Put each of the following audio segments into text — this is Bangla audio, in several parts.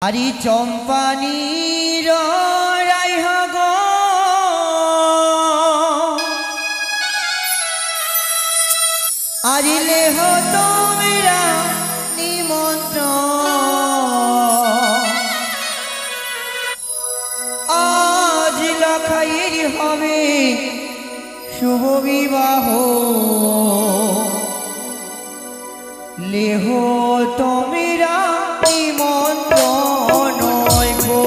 আরি চম্পানীর রাইহ গো আরিলে হতো মেরা নিমন্ত্রণ আজ লখাইর হবে শুভ বিবাহ লেহ তোমেরা নিমন্ত্রণ গো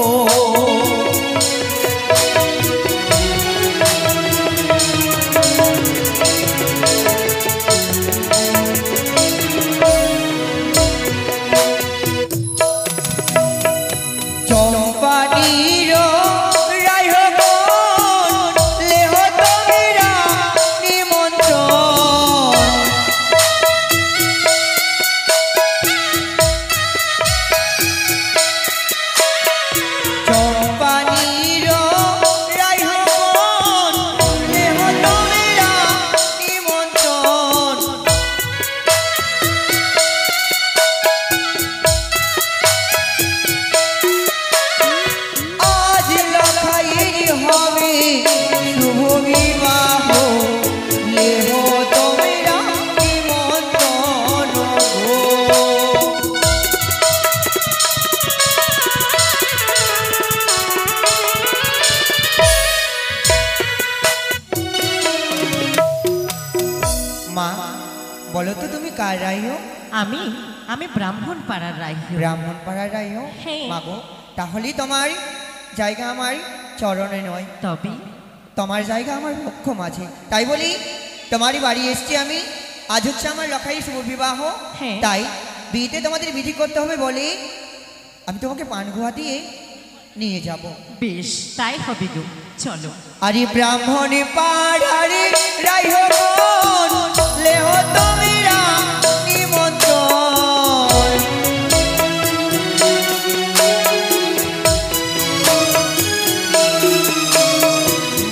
চম্পানীর রাইহ গো লেহ তোমেরা নিমন্ত্রণ চম্পানীর রাইহ গো লেহ তোমেরা নিমন্ত্রণ আজ লখাইর হবে শুভ বিবাহ লেহ তোমেরা নিমন্ত্রণ গো মা বলো তো তুমি কার রাইও? আমি আমি ব্রাহ্মণ পাড়ার রাইহ। ব্রাহ্মণ পাড়ার রাইও? হ্যাঁ। মাগো তাহলে তোমার জায়গা আমার চরণে নয়, তবে তোমার জায়গা আমার লক্ষ্য মাঝে। তাই বলি তোমারই বাড়ি এসছি আমি। আজ হচ্ছে আমার লখাই শুভ বিবাহ। হ্যাঁ। তাই বিয়েতে তোমাদের বিধি করতে হবে বলে আমি তোমাকে পানগুয়া দিয়ে নিয়ে যাব। বেশ তাই হবে গো, চলো। আরে ব্রাহ্মণ পাড়ার রাইহ গো লেহ তোমেরা নিমন্ত্রণ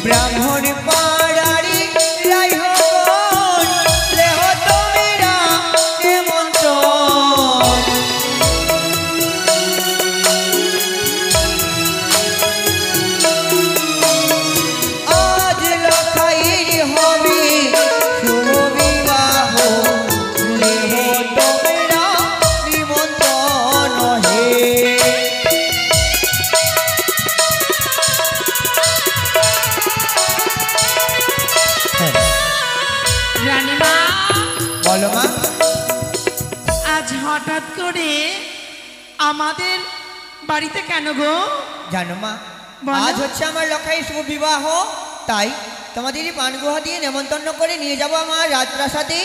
ব্রাহ্মণ পাড়ার রাইহ গো লেহ তোমেরা নিমন্ত্রণ আজ লখাইর হবে শুভ বিবাহ লেহ তোমেরা নিমন্ত্রণ হে। রানীমা, বলো মা। আজ হঠাৎ করে আমাদের বাড়িতে কেন গো? জানো মা, বলো। আজ হচ্ছে আমার লখাইর শুভ বিবাহ। তাই তোমাদেরই পানগুহা দিয়ে নেমন্তন্ন করে নিয়ে যাব আমার রাজপ্রাসাদে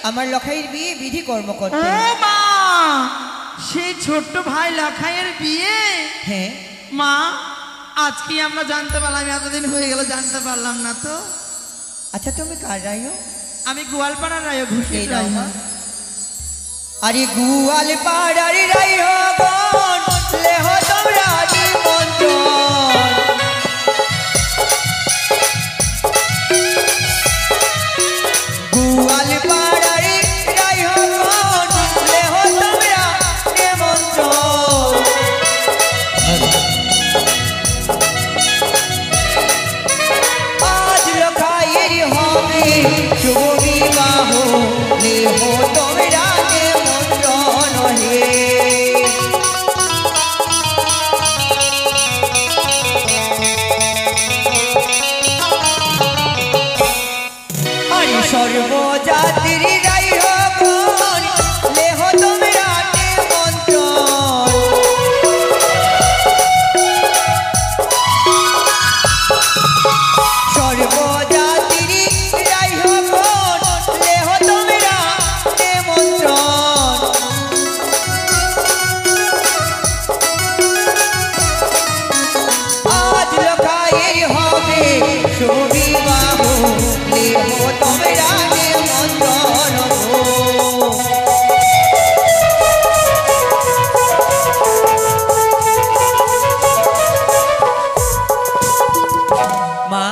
আমার লখাইর বিয়ে বিধি কর্ম ও করতে। মা, সেই ছোট্ট ভাই লখাইয়ের বিয়ে? হ্যাঁ মা, আজকে আমরা জানতে পারলাম, এতদিন হয়ে গেল জানতে পারলাম না তো। আচ্ছা তুমি কার রাইও? আমি গোয়ালপাড়ার রায়, ঘুষি এই দাও মা। আরে গুয়াল পাড়ার রাইহ গো লেহ তোমরা নিমন্ত্রণ গুয়াল পাড়ার রাইহ গো লেহ তোমরা নিমন্ত্রণ আজ লখাইর হবে শুভ বিবাহ লেহ তোমরা নিমন্ত্রণ হে। আরে সর্বজাতির রাইহ গো লেহ তোমরা নিমন্ত্রণ সর্বজাতির রাইহ গো লেহ তোমরা নিমন্ত্রণ আজ লখাইর হবে শুভ বিবাহ লেহ তোমরা নিমন্ত্রণ গো। মা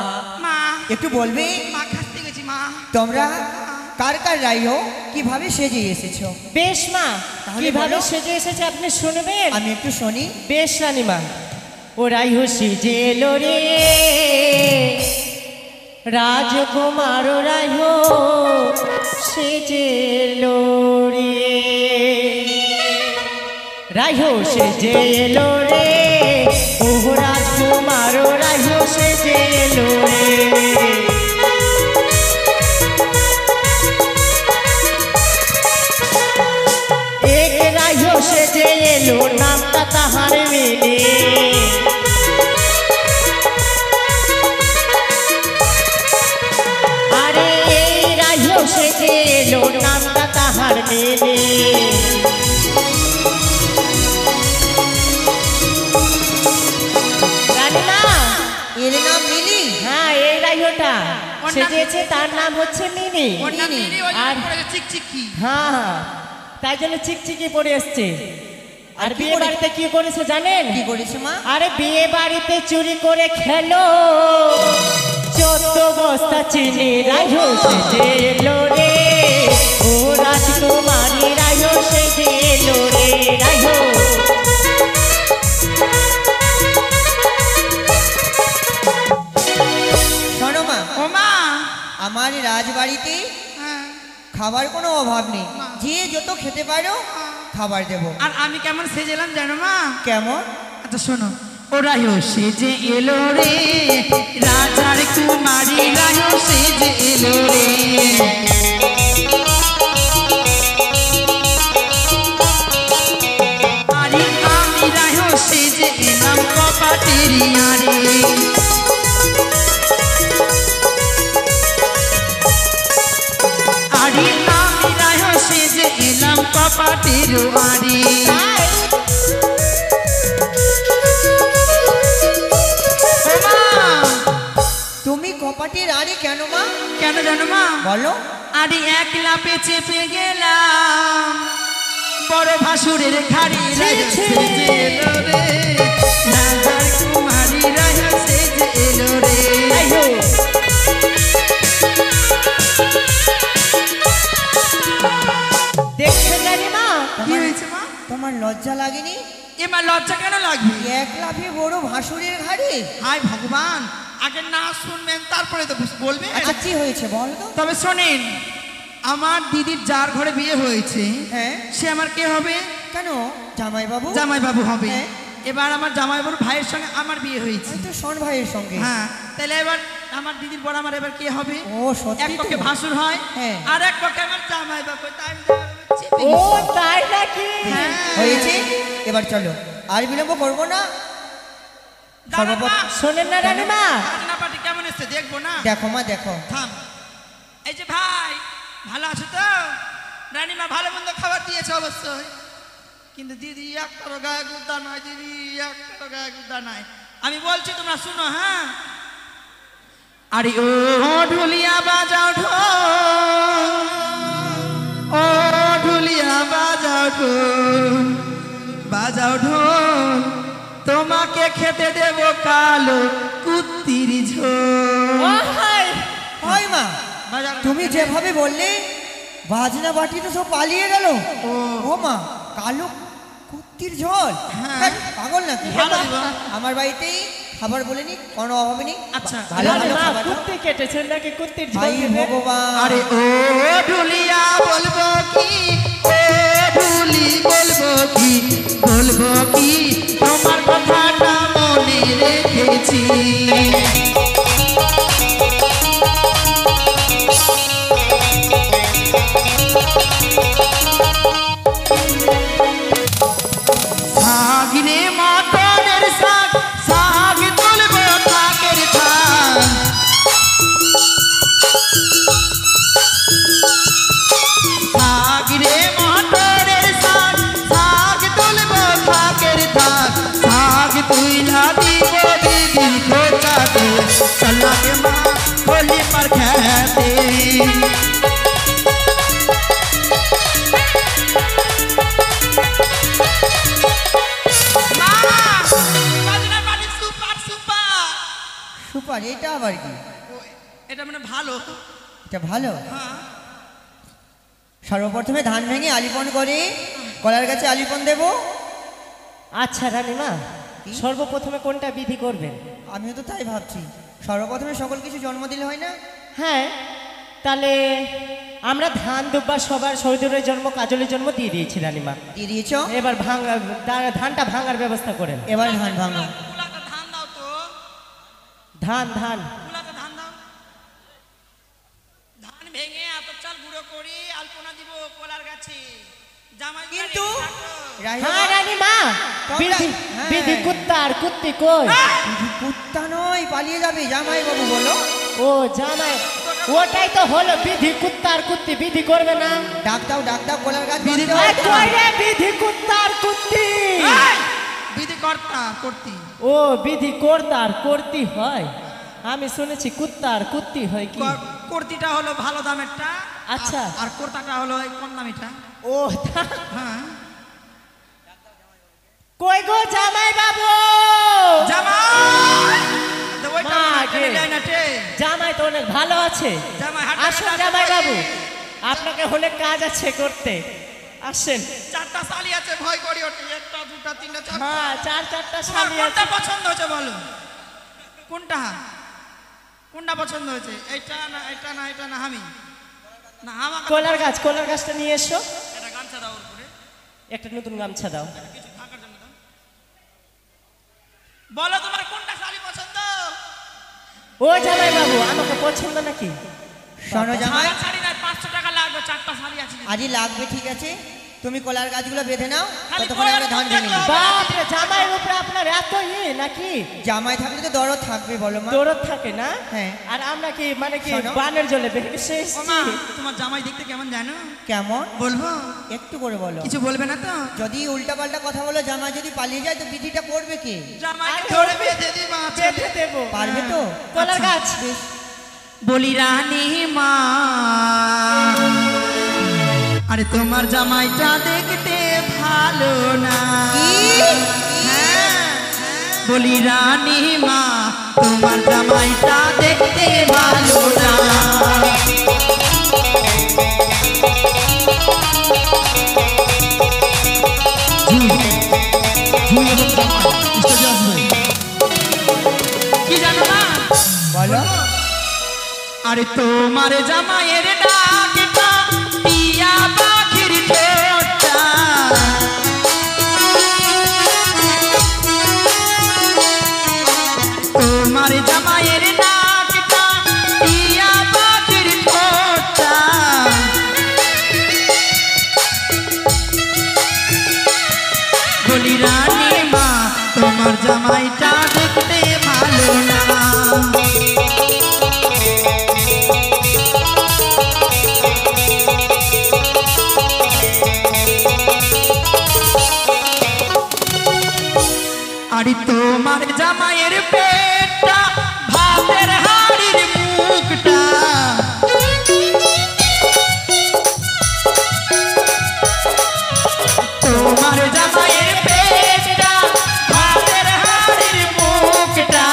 মা, একটু বলবে মা খাসতে গেছি মা। তোমরা কার কার রাইহ? কিভাবে সেজে এসেছো। বেশ মা, তাহলে কিভাবে বলো। সেজে এসেছে আপনি শুনবেন? আমি একটু শুনি। বেশ রানীমা, ওরাই সেজে এলো রে রাজকুমার, ওরাই সেজে এলো রে, রাইহো সেজে এলো রে, ও রাজকুমার রাইহো সেজে এলো রে। এক রাইহো সেজে এলো, নামটা তাহার মেনে, আরে এই রাইহো সেজে এলো, নামটা তাহার মেনে। এর নাম মিলি। হ্যাঁ, এই রাইহোটা ওর নাম- সেজেছে, তার নাম হচ্ছে মিনি। ওর নাম মিনি, ওই আর চিকচিকি। হ্যাঁ, তাই জন্য চিকচিকি পড়ে এসছে। আর কি বিয়ে করে- বাড়িতে কি করেছে জানেন? কি করেছে মা? আরে বিয়ে বাড়িতে চুরি করে খেলো 14 বস্তা চিনি, রাইহো সেজে এলো রে, ও রাজকুমারী রাইহো সেজে এলো রে, রাইহো। শোনো মা, ও মা, আমার রাজবাড়িতে হ্যাঁ, খাবার কোনো অভাব নেই, মা। যে যত খেতে পারো খাবার দেবো। আর আমি কেমন সেজেলাম জানো মা? কেমন? আচ্ছা শোনো, ওরাই সেজে এলো রে রাজার কুমারী, রায়ো সেজে এলো রে। আরে আমি রায়ো সেজে এলাম কপাটেরিয়া রে। আরে আমি রায়ো সেজে এলাম কপাটেরিয়া রে। তুমি কপাটের আরে কেন মা? কেন জানো মা? বলো। আরে এক লাপে চেপে গেলাম বড় ভাসুরের ঘাড়ি, রাজা সেজে এলো রে রাজার কুমারী, রাজা সেজে এলো রে। রাইহো দেখছেন রানীমা? কি হয়েছে মা? তোমার লজ্জা লাগেনি? এবার লজ্জা কেন লাগবে? এক লাফে বড় ভাসুরের ঘাড়ে। হায় ভগবান, আগে না শুনবেন তারপরে তো বলবেন। আচ্ছা কি হয়েছে বল তো। তবে শোনেন, আমার দিদির যার ঘরে বিয়ে হয়েছে, হ্যাঁ। সে আমার কে হবে? কেন? জামাই বাবু। জামাইবাবু হবে। হ্যাঁ। এবার আমার জামাইবাবুর ভাইয়ের সঙ্গে আমার বিয়ে হয়েছে। তো শোন ভাইয়ের সঙ্গে। হ্যাঁ, তাহলে এবার আমার দিদির বড় আমার এবার কে হবে? ও সত্যি এক তো? পক্ষে ভাসুর হয়, হ্যাঁ। আর এক পক্ষে আমার জামাইবাবু। তাই আমি চেপে ও গেছি। তাই নাকি? হ্যাঁ। হয়েছে, এবার চলো, আর বিলম্ব করবো না। দাঁড়ান মা। শোনেন না রানীমা? বাজনা পার্টি কেমন এসছে দেখবো না? দেখো মা দেখো। থাম। এই যে ভাই, ভালো আছো তো? রানীমা ভালো মন্দ খাবার দিয়েছে অবশ্যই, কিন্তু দিদি একটারও গায়ে গুদ্দা নয়, দিদি একটারও গায়ে গুদ্দা নাই। আমি বলছি তোমরা শুনো, হ্যাঁ? আরে ও ঢুলিয়া বাজাও ঢোল, ও ঢুলিয়া বাজাও ঢোল, বাজাও ঢোল, তোমাকে খেতে দেব কালো কুত্তির ঝোল। ও হাই, হয় মা, বাজাও তুমি যেভাবে বললে বাজনা বাটি তো সব পালিয়ে গেল। ও মা, কালো কুত্তির ঝোল। হ্যাঁ। হ্যাঁ, পাগল নাকি? ভালো দিবা। আমার বাড়িতেই খাবার বলেনি, কোনো অভাব নেই। আচ্ছা, ভালো ভালো রানীমা খাবার দাও। কুত্তি কেটেছেন নাকি কুত্তির ঝোল হাই দেবে? ভগবান। আরে ও ঢুলিয়া বলবো কি, ও ঢুলি বলবো কি, বলবো কি, তোমার কথাটা মনে রেখেছি। শাক রে মটরের শাক, শাক তুলবো শাকের থাক। শাক রে মটরের শাক, শাক তুলবো শাকের থাক। শাক তুইলা দিব দিদি খোঁচাতে, চলাকে মা হোলি पर খেতে। মা, বাজনা বাড়ি সুপার সুপার। সুপার, এটা আবার কি? ও, এটা মানে ভালো। এটা ভালো। হ্যাঁ, সর্বপ্রথমে ধান ভেঙে আলিপন করে কলার গাছে আলিপন দেব। আচ্ছা রানীমা, সর্বপ্রথমে কোনটা বিধি করবেন? আমিও তো তাই ভাবছি, সর্বপ্রথমে সকল কিছু জন্ম দিলে হয় না? হ্যাঁ, তাহলে আমরা ধান দুব্বা সবার শহীদুরের জন্ম কাজলের জন্ম দিয়ে দিয়েছি রানীমা। দিয়ে দিয়েছ? এবার ধানটা ভাঙার ব্যবস্থা করেন। এবার ধান ভাঙো। কুলাতে ধান দাও তো, ধান ধান কুলাতে ধান দাও। ধান ভেঙে এত চাল গুঁড়ো করে আলপনা দিব কলার গাছে। জামাই কিন্তু হ্যাঁ রানীমা, বিধি হ্যাঁ। বিধি কুত্তা আর কুত্তি কই? কুত্তা নয়, পালিয়ে যাবে। জামাই বাবু বলো। ও জামাই, ওটাই তো হলো বিধি কুত্তা আর কুত্তি। বিধি করবে না? ডাক দাও কলার গাছ বিধি বাঁধতে হবে। কই রে বিধি কুত্তা আর কুত্তি? বিধি কর্তা করতি। ও বিধি কর্তা আর করতি হয়? আমি শুনেছি কুত্তা আর কুত্তি হয় কি? কর্তিটা হলো ভালো দামেরটা, আচ্ছা। আর কর্তাটা হলো এই কম দামিটা। ও হ্যাঁ, কই গো জামাই বাবু? জামাই তো ওইটা মা মনে গে। যায় না টে। জামাই তো অনেক ভালো আছে। জামাই হাঁটা আসুন হাঁটা জামাই করে। বাবু, আপনাকে অনেক কাজ আছে করতে, আসেন। চারটা শালি আছে, ভয় করি ওঠে। একটা দুটা তিনটা চারটা। হ্যাঁ, চারটা তোমার স্বামী কোনটা আছে। পছন্দ হয়েছে বলো? কোনটা কোনটা পছন্দ হয়েছে? এটা না এটা না এটা না আমি না আমাকে কলার গাছটা নিয়ে এসো। এটা গামছা দাও ওর উপরে, একটা নতুন গামছা দাও। কিছু থাকার জন্য দাও। বলো তোমার কোনটা শালি পছন্দ? ও জামাই বাবু, আমাকে পছন্দ নাকি? শোনো জামাই, সারা শাড়ি নাই, 500 টাকা লাগবে। চারটা শাড়ি আছে। আজই লাগবে, ঠিক আছে। তুমি কলার গাছগুলো বেঁধে নাও, খালি ততক্ষণে আমরা ধান ভেঙে নিই। বাপ রে, জামাইয়ের উপরে আপনার এত নাকি? জামাই থাকলে তো দরদ থাকবে বলো মা। দৌড়ত থাকে না? হ্যাঁ। আর আমরা কি মানে কি শোনো। বানের জলে ভেসে ও মা, এসেছি? তোমার জামাই দেখতে কেমন জানো? কেমন? বলবো? একটু করে বলো। কিছু বলবে না তো? যদি উল্টাপাল্টা কথা বলো, জামাই যদি পালিয়ে যায় তো বিধিটা করবে কে? জামাইকে আরে ধরে ও- বেঁধে দিবা। বেঁধে দেবো। পারবে তো? কলার গাছ। বেশ। বলি রানী মা, আরে তোমার জামাইটা দেখতে ভালো না। হ্যাঁ, বলি রানী মা, তোমার জামাইটা দেখতে ভালো না। কি জানো না? বলো। আরে তোমার জামাইয়ের ডাকটা টিয়া পাখির ঠোঁটটা, তোমার জামাইয়ের ডাকটা টিয়া পাখির ঠোঁটটা, বলি রানী মা, তোমার জামাইটা দেখতে ভালো না। আরে তোমার জামাইয়ের পেটটা ভাতের হাড়ির মুখটা, তোমার জামাইয়ের পেটটা ভাতের হাড়ির মুখটা,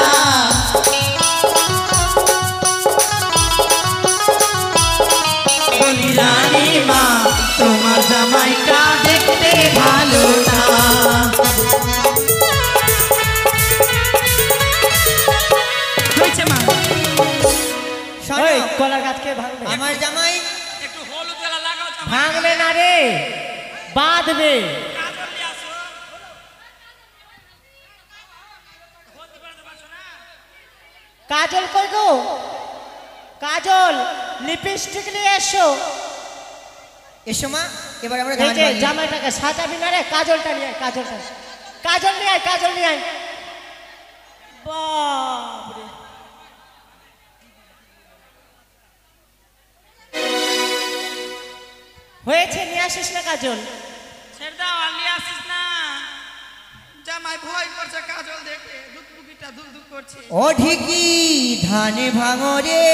বলি রানী মা, তোমার জামাইটা দেখতে ভালো না। হয়েছে মা? শোনো, ওই কলার গাছকে ভাঙবে? আমার জামাই একটু হলুদ গেলা লাগাও জামাই। ভাঙবে না রে, বাঁধবে। কাজল নিয়ে আসো। হলুদ বানাতে পারছো না? কাজল কই গো? কাজল, লিপস্টিক নিয়ে এসো। এসো মা, এবার আমরা এই ধান যে ভাঙি। জামাইটাকে সাজাবি না রে, কাজলটা নিয়ে আয়, কাজল নিয়ে আয়, কাজল নিয়ে আয়। বাপরে, হয়েছে, নিয়ে আসিস না কাজল? ছেড়ে দাও, আর নিয়ে আসিস না। জামাই ভয় করছে কাজল দেখে, দুধ করছে। ও ঢিকি ধানে ভাঙরে,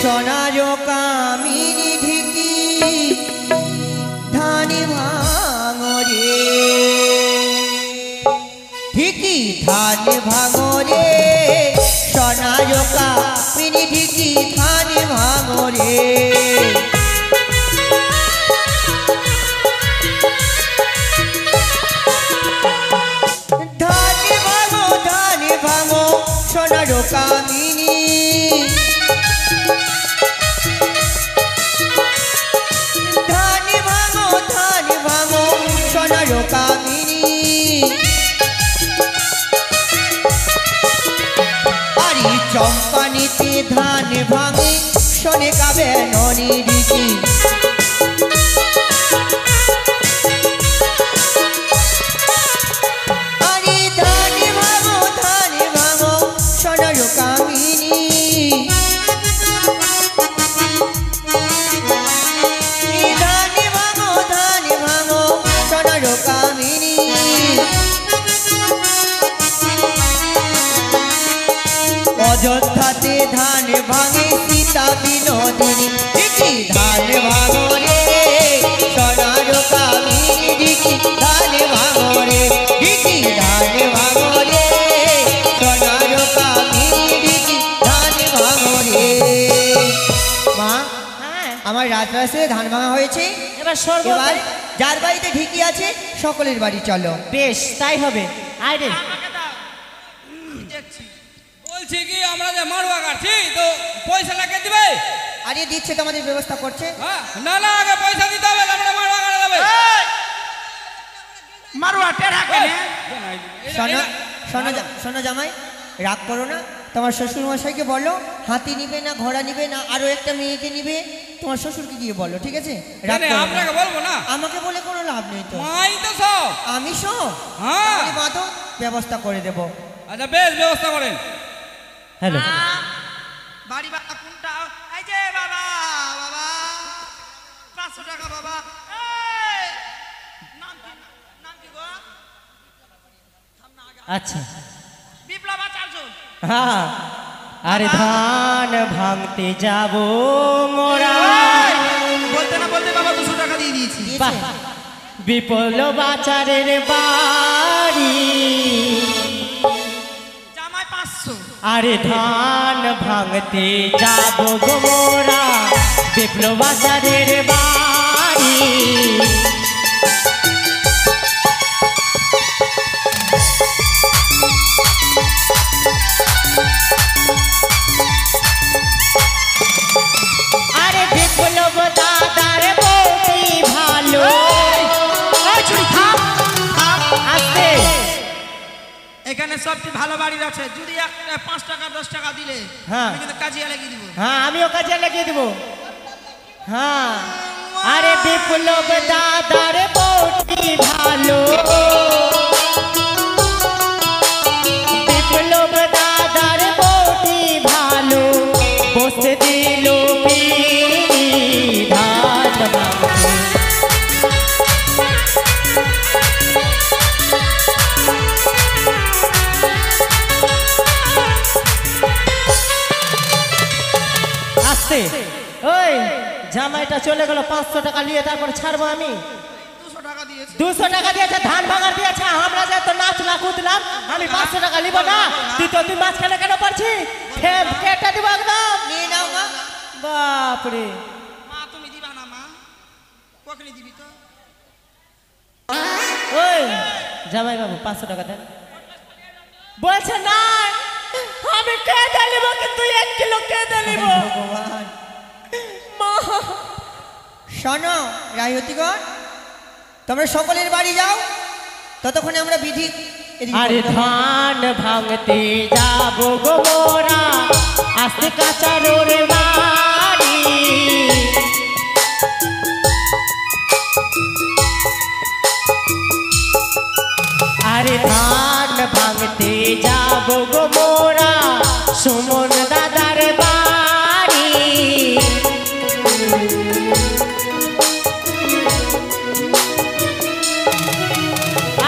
সোনার কামিনী ঢিকি ধানে ভাঙরে, ঢিকি ধানে ভাঙরে, সোনার কামিনী ঢিকি ধানে সোনার কামিনী আরে চম্পানিতে ধান ভাঙে শোনে গাবে ননি দিকি আরে ধান ভাঙো সোনার কামিনী ধান ভাঙো সোনার কামিনী অযোধ্যাতে ধান ভাঙে সীতা বিনোদিনী দিকি ধান ভাঙো রে সোনার কামিনী দিকি ধান ভাঙো রে দিকি ধান ভাঙো রে সোনার কামিনী দিকি ধান ভাঙো রে মা হ্যাঁ আমার রাজরাসে ধান ভাঙা হয়েছে এবার স্বর্গ এবার যার বাড়িতে ঢিকি আছে সকলের বাড়ি চলো বেশ তাই হবে আয় রে আমাকে দাও দেখছি বলছি কি আমরা যে মারুয়া কাটছি তো পয়সাটা কে দিবে? আরে দিচ্ছে তোমাদের ব্যবস্থা করছে হ্যাঁ না না আগে পয়সা দিতে হবে তারপরে মারুয়া কাটা যাবে। মারুয়া টেরা কেনে শোনো শোনো জামাই রাগ করো না তোমার শ্বশুর মশাইকে বলো হাতি নিবে না ঘোড়া নিবে না আরো একটা মেয়েকে নিবে তোমার শ্বশুরকে গিয়ে বলো ঠিক আছে রাগ করো না। আপনাকে বলবো না আমাকে বলে কোনো লাভ নেই তো মাই তো সব। আমি সব হ্যাঁ তাহলে বাঁধো ব্যবস্থা করে দেবো আচ্ছা বেশ ব্যবস্থা করেন। হ্যালো বাড়ি বা কোনটা এই যে বাবা বাবা 500 টাকা বাবা এই নাম কি গো আচ্ছা বিপ্লব আচার্য হ্যাঁ আরে ধান ভাঙতে যাব মোরা বলতে না বলতে বাবা 200 টাকা দিয়ে দিয়েছি বাহ বিপ্লব আচারের বাড়ি জামাই 500 আরে ধান ভাঙতে যাব গো মোরা বিপ্লব আচারের বাড়ি আরে বিপ্লব দাদার বউটি ভালো এই ছুরি থাম থাম আসতে এখানে সবটি ভালো বাড়ির আছে যদি একটা 5 টাকা 10 টাকা দিলে হ্যাঁ। আমি কিন্তু কাজিয়া লাগিয়ে দিব হ্যাঁ আমিও কাজে লাগিয়ে দেবো হ্যাঁ আরে বিপ্লব দাদার বউটি ভালো বিপ্লব দাদার বউটি ভালো বসে দিল পিড়ি ধান ভাঙতে আসতে ওই জামাইটা চলে গেল 500 টাকা নিয়ে তারপর ছাড়বো আমি 200 টাকা দিয়েছি 200 টাকা দিয়েছে ধান ভাঙার দিয়েছে আমরা যে তো নাচ না কুদলাম আমি 500 টাকা নিব না তুই মাঝখানে কেন পারছি কেটে দিব একদম নিয়ে নাও মা বাপরে মা তুমি দিবা না মা কখনই দিবি তো ওই জামাই বাবু 500 টাকা দেন বলছে না আমি কেটে নিব কিন্তু 1 কিলো কেটে নিব ভগবান মা শোনো রায়তিগণ তোমরা সকলের বাড়ি যাও ততক্ষণে আমরা বিধি এদিকে আরে করবো। ধান ভাঙতে যাব গো মোরা আস্তে কাচারোর বাড়ি আরে ধান ভাঙতে যাব গো মোরা সুমন দাদার বাড়ি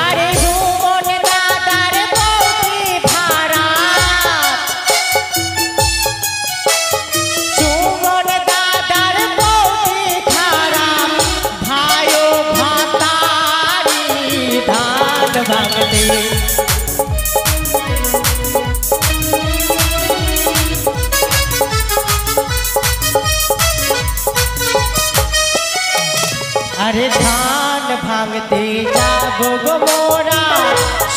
আরে সুমন দাদার বউটি ভাড়া সুমন দাদার বউটি খারাপ ভাইও ভাতারি ধান ভাঙতে আরে ধান ভাঙতে যাব গো মোরা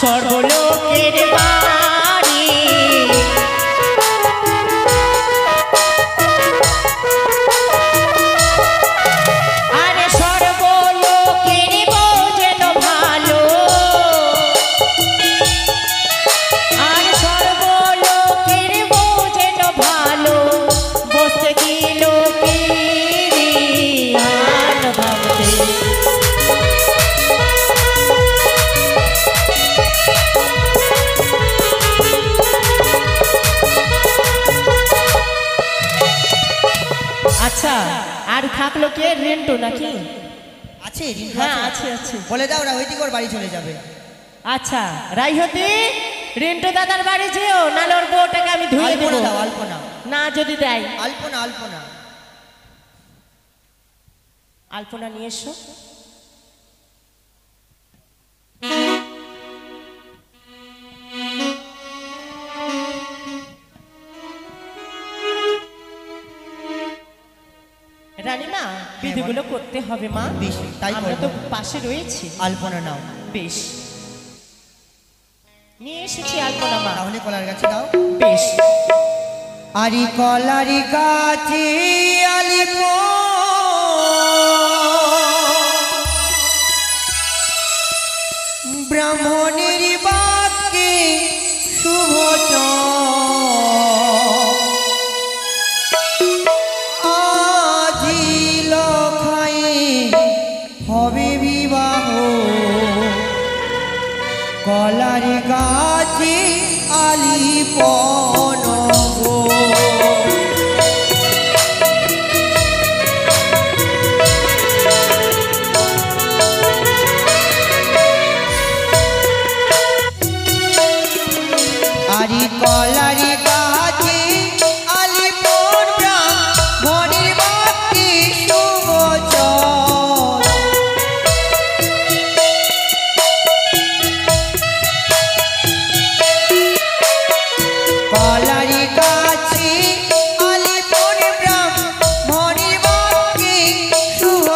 সর্বলোকের বাড়ি আরে সর্বলোকের বউ যেন ভালো আচ্ছা আর থাকলো কে রেন্টু নাকি আছে রিন্টু হ্যাঁ আছে? আছে আছে বলে দাও রাহৈতিক ওর বাড়ি চলে যাবে। আচ্ছা রাইহতি রিন্টু দাদার বাড়ি যেও নাহলে ওর বউটাকে আমি ধুয়ে আলপনা দেবো দাও, আলপনা না যদি দেয় আলপনা আলপনা। আলপনা নিয়ে এসো রানীমা বিধিগুলো করতে হবে মা বেশ, তাই আমরা করবো। তো পাশে রয়েছি আলপনা নাও, বেশ নিয়ে এসেছি আলপনা মা তাহলে কলার গাছে দাও। বেশ আরি কলারি গাছে আলিপ ব্রাহ্মণের বাক্যে শুভ আজি লখায়ে হবে বিবাহ কলার গাছে আলিপন গো। আরি কলার গাছে আলিপন ব্রাহ্মণের বাক্যে শুভ কলারি গাছে আলিপন ব্রাহ্মণের বাক্যে শুভ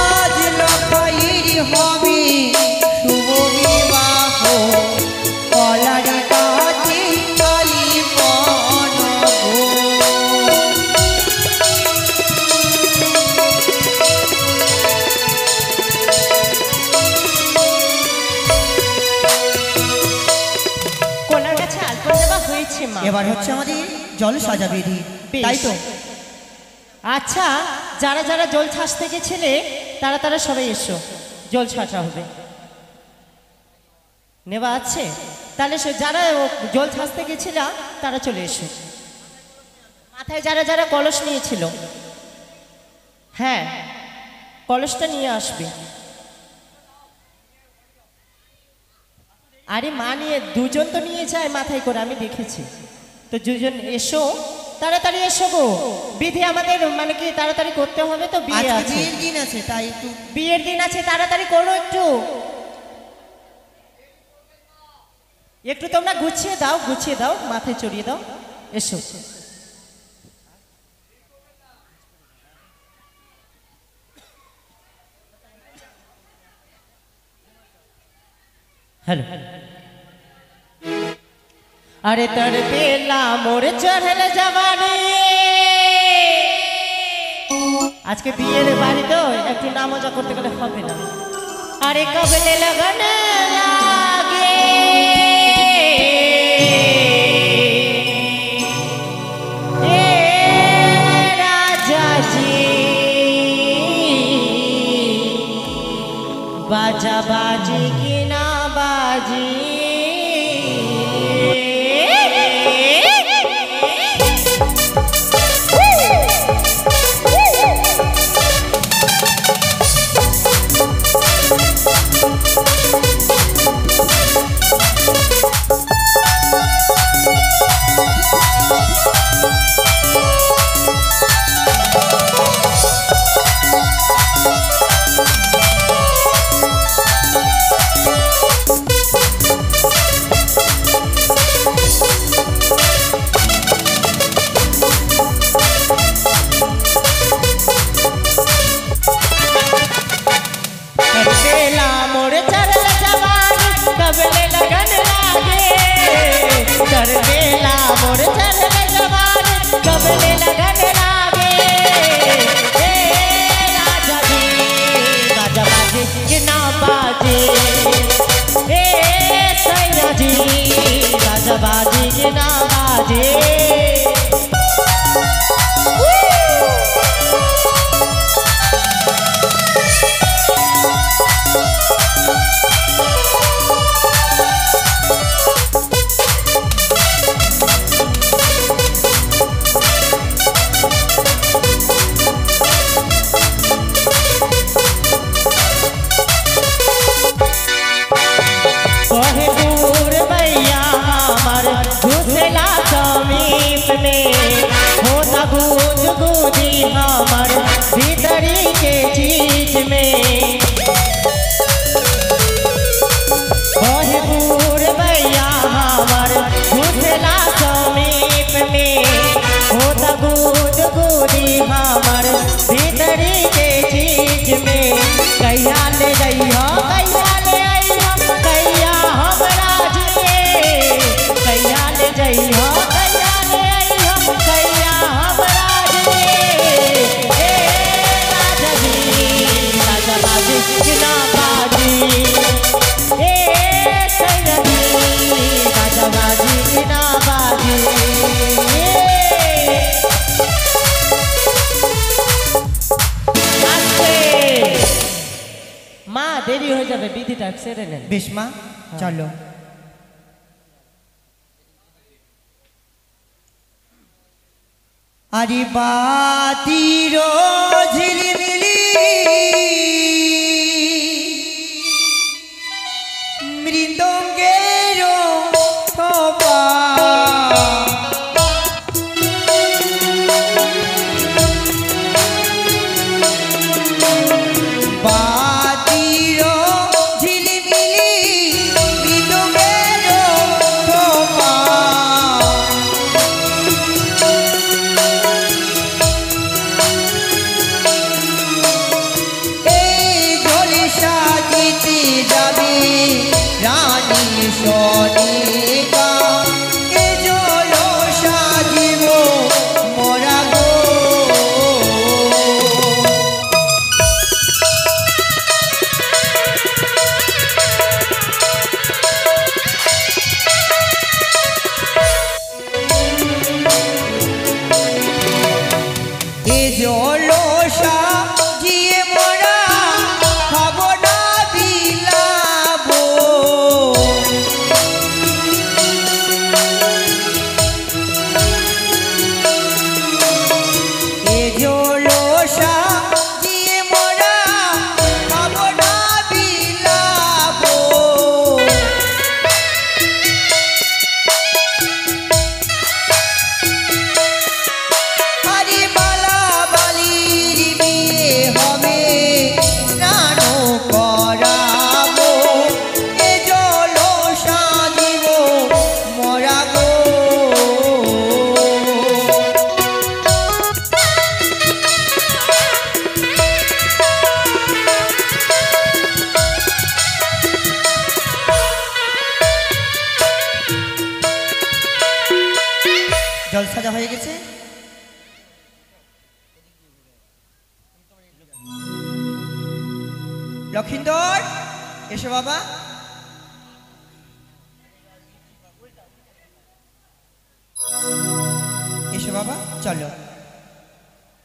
আজ লখাইর হবে শুভ বিবাহ কলারি গাছে আলিপন গো। কোনার কাছে আলপনা দেওয়া হয়েছে মা এবার হচ্ছে আমাদের জল সাজা বিধি, বেশ। তাই তো? আচ্ছা যারা যারা জল ছাঁচতে গেছিলে তারা তারা সবাই এসো জল ছাঁচা হবে নেওয়া আছে তাহলে যারা জল ছাঁচতে গেছিল তারা চলে এসো মাথায় যারা যারা কলস নিয়েছিল হ্যাঁ কলসটা নিয়ে আসবে আরে মা নিয়ে দুজন তো নিয়ে যায় মাথায় করে আমি দেখেছি তো দুজন এসো তাড়াতাড়ি এসো গো বিধি আমাদের মানে কি তাড়াতাড়ি করতে হবে তো বিয়ে আজকে আছে বিয়ের দিন আছে তাই একটু বিয়ের দিন আছে তাড়াতাড়ি করো একটু একটু তোমরা গুছিয়ে দাও মাথায় চড়িয়ে দাও এসো হ্যালো अरे तड़पेला मोर चढ़ल जवानी आज के बियर बाड़ी तो एक ना मजा करते गले হবে না अरे कबले लगन लागे ए राजा जी बाजा बाजी की ना बाजी हमार भीतरी के चीज में बहबूर भैया हमार घुसला समीप में होता गुद गुदी हमार भीतरी के चीज में कैया ले जइहो कैया ले आइहो कैया हमरा जिए कैया ले जइहो कैया ले आइहो कैया हमरा जिए ए राजा जी राजा बाजी ना बाजी ए कैया जी राजा बाजी ना बाजी মা দেরি হয়ে যাবে বিধিটা সেরে নেন বেশ মা চলো আরে বাতির ঝিলিমিলি মৃদঙ্গের থোপা বাতির ঝিলিমিলি মৃদঙ্গের থোপা এই ঝোলে সাজিতে যাবে রানী সনিকা এ জল সাজিব মোরা গো এ জল সাজিয়ে মোরা খাব না বিলাবো এ জল সাজিয়ে মোরা খাব না বিলাবো আরে বালা বালির বিয়ে হবে নানো করাবো এ জল সাজিব মোরা গো জল সাজা হয়ে গেছে লক্ষিন্দর এসো বাবা এসো বাবা চলো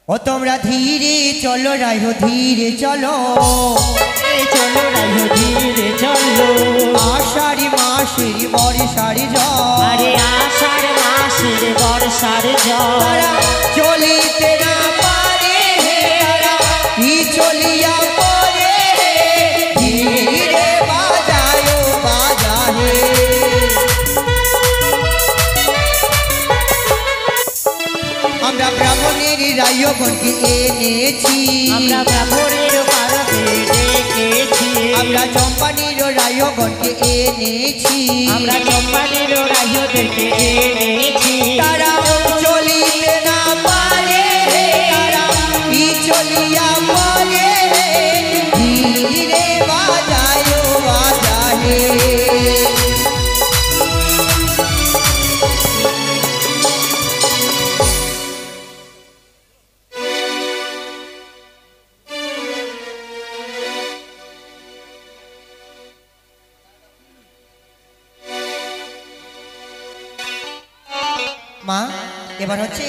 ও তোমরা ধীরে চলো রাইহো ধীরে চলো এই চলো রাইহো ধীরে চলো আষাঢ়ি মাসের বর্ষারি জল আরে আষাঢ় মাসের বর্ষার জল তারা চলিতে না পারে তারা ই চলিয়া পরে ধীরে বাজায় বাজা হে আমরা ব্রাহ্মণের রায়গণকে এনেছি আমরা ব্রাহ্মণের পাড়াতে ডেকেছি আমরা চম্পানির রায়গণকে এনেছি আমরা চম্পানের রাজ্যদেরকে এনেছি তারা চলিতে না পারে তারা ই চলিয়া পরে ধীরে বাজায় বাজা হে মা এবার হচ্ছে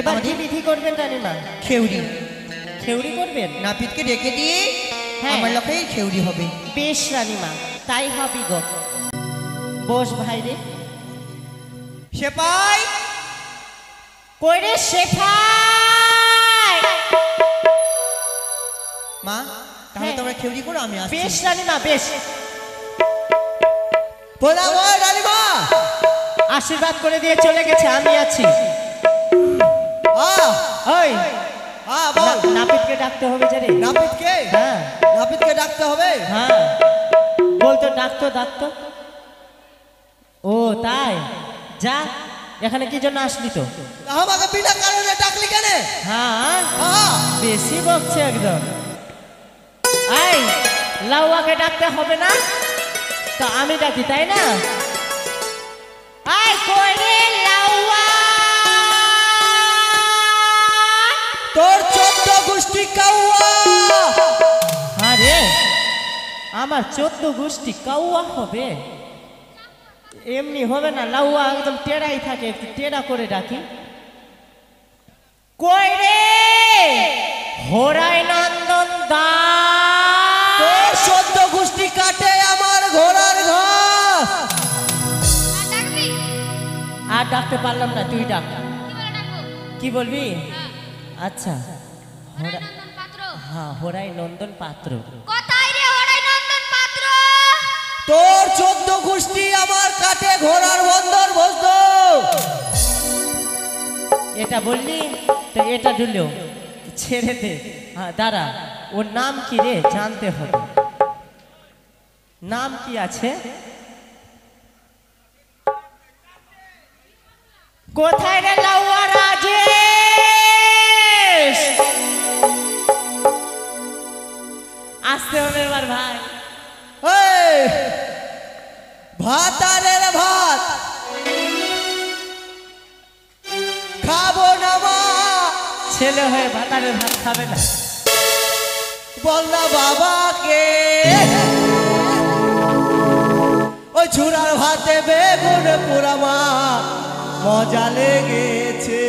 এবার কি বিধি করবেন রানীমা খেউরি খেউড়ি করবেন নাপিতকে ডেকে দিয়ে হ্যাঁ। আমার লক্ষ্যে খেউরি হবে বেশ রানীমা তাই হবি গো বস ভাই রে সেপাই কইরে শেফাই মা তাহলে হ্যাঁ। তোমরা খেউরি করো আমি আসছি বেশ রানীমা বেশ প্রণাম হয় রানীমা আশীর্বাদ করে দিয়ে চলে গেছে আমি আছি আহ ওই ডাকতে হবে যে রে। নাপিতকে হ্যাঁ নাপিতকে ডাকতে হবে। হ্যাঁ বলতো ডাকতো ডাকতো। ও তাই, যা এখানে কি জন্য আসলি তো? আমাকে বিনা কারণে ডাকলি কেন? হ্যাঁ হ্যাঁ বেশি বকছে একদম। এই লাউয়াকে ডাকতে হবে না তো আমি ডাকি, তাই না? এই কই রে লাউয়া? তোর 14 গোষ্ঠী কাউয়া। আরে আমার 14 গোষ্ঠী কাউয়া হবে? এমনি হবে না, লাউয়া একদম টেরাই থাকে, একটু টেরা করে ডাকি। কই রে হরাই নন্দন দা? তোর 14 গোষ্ঠী কাটে আমার ঘোড়ার ঘাস। ডাকবি আর ডাকতে পারলাম না, তুই ডাক। কি বলে ডাকবো? কি বলবি? হ্যাঁ। আচ্ছা হরা- নন্দন পাত্র। হ্যাঁ হরাই নন্দন পাত্র। কোথায় রে হরাই নন্দন পাত্র? তোর 14 গোষ্ঠী আমার কাটে ঘোড়ার বন্দর বসত। এটা বললি তো এটা দিলো, ছেড়ে দে। হ্যাঁ দাঁড়া, ওর নাম কি রে জানতে হবে। নাম কি আছে? কোথায় রে লাউয়া রাজেশ? আসতে হবে এবার ভাই। এই ভাত আনের ভাত খাবো না মা। ছেলে হয়ে ভাতারের ভাত খাবে না? বল না বাবাকে ওই ঝুরার ভাতে বেগুন পোড়া মা মজা লেগেছে।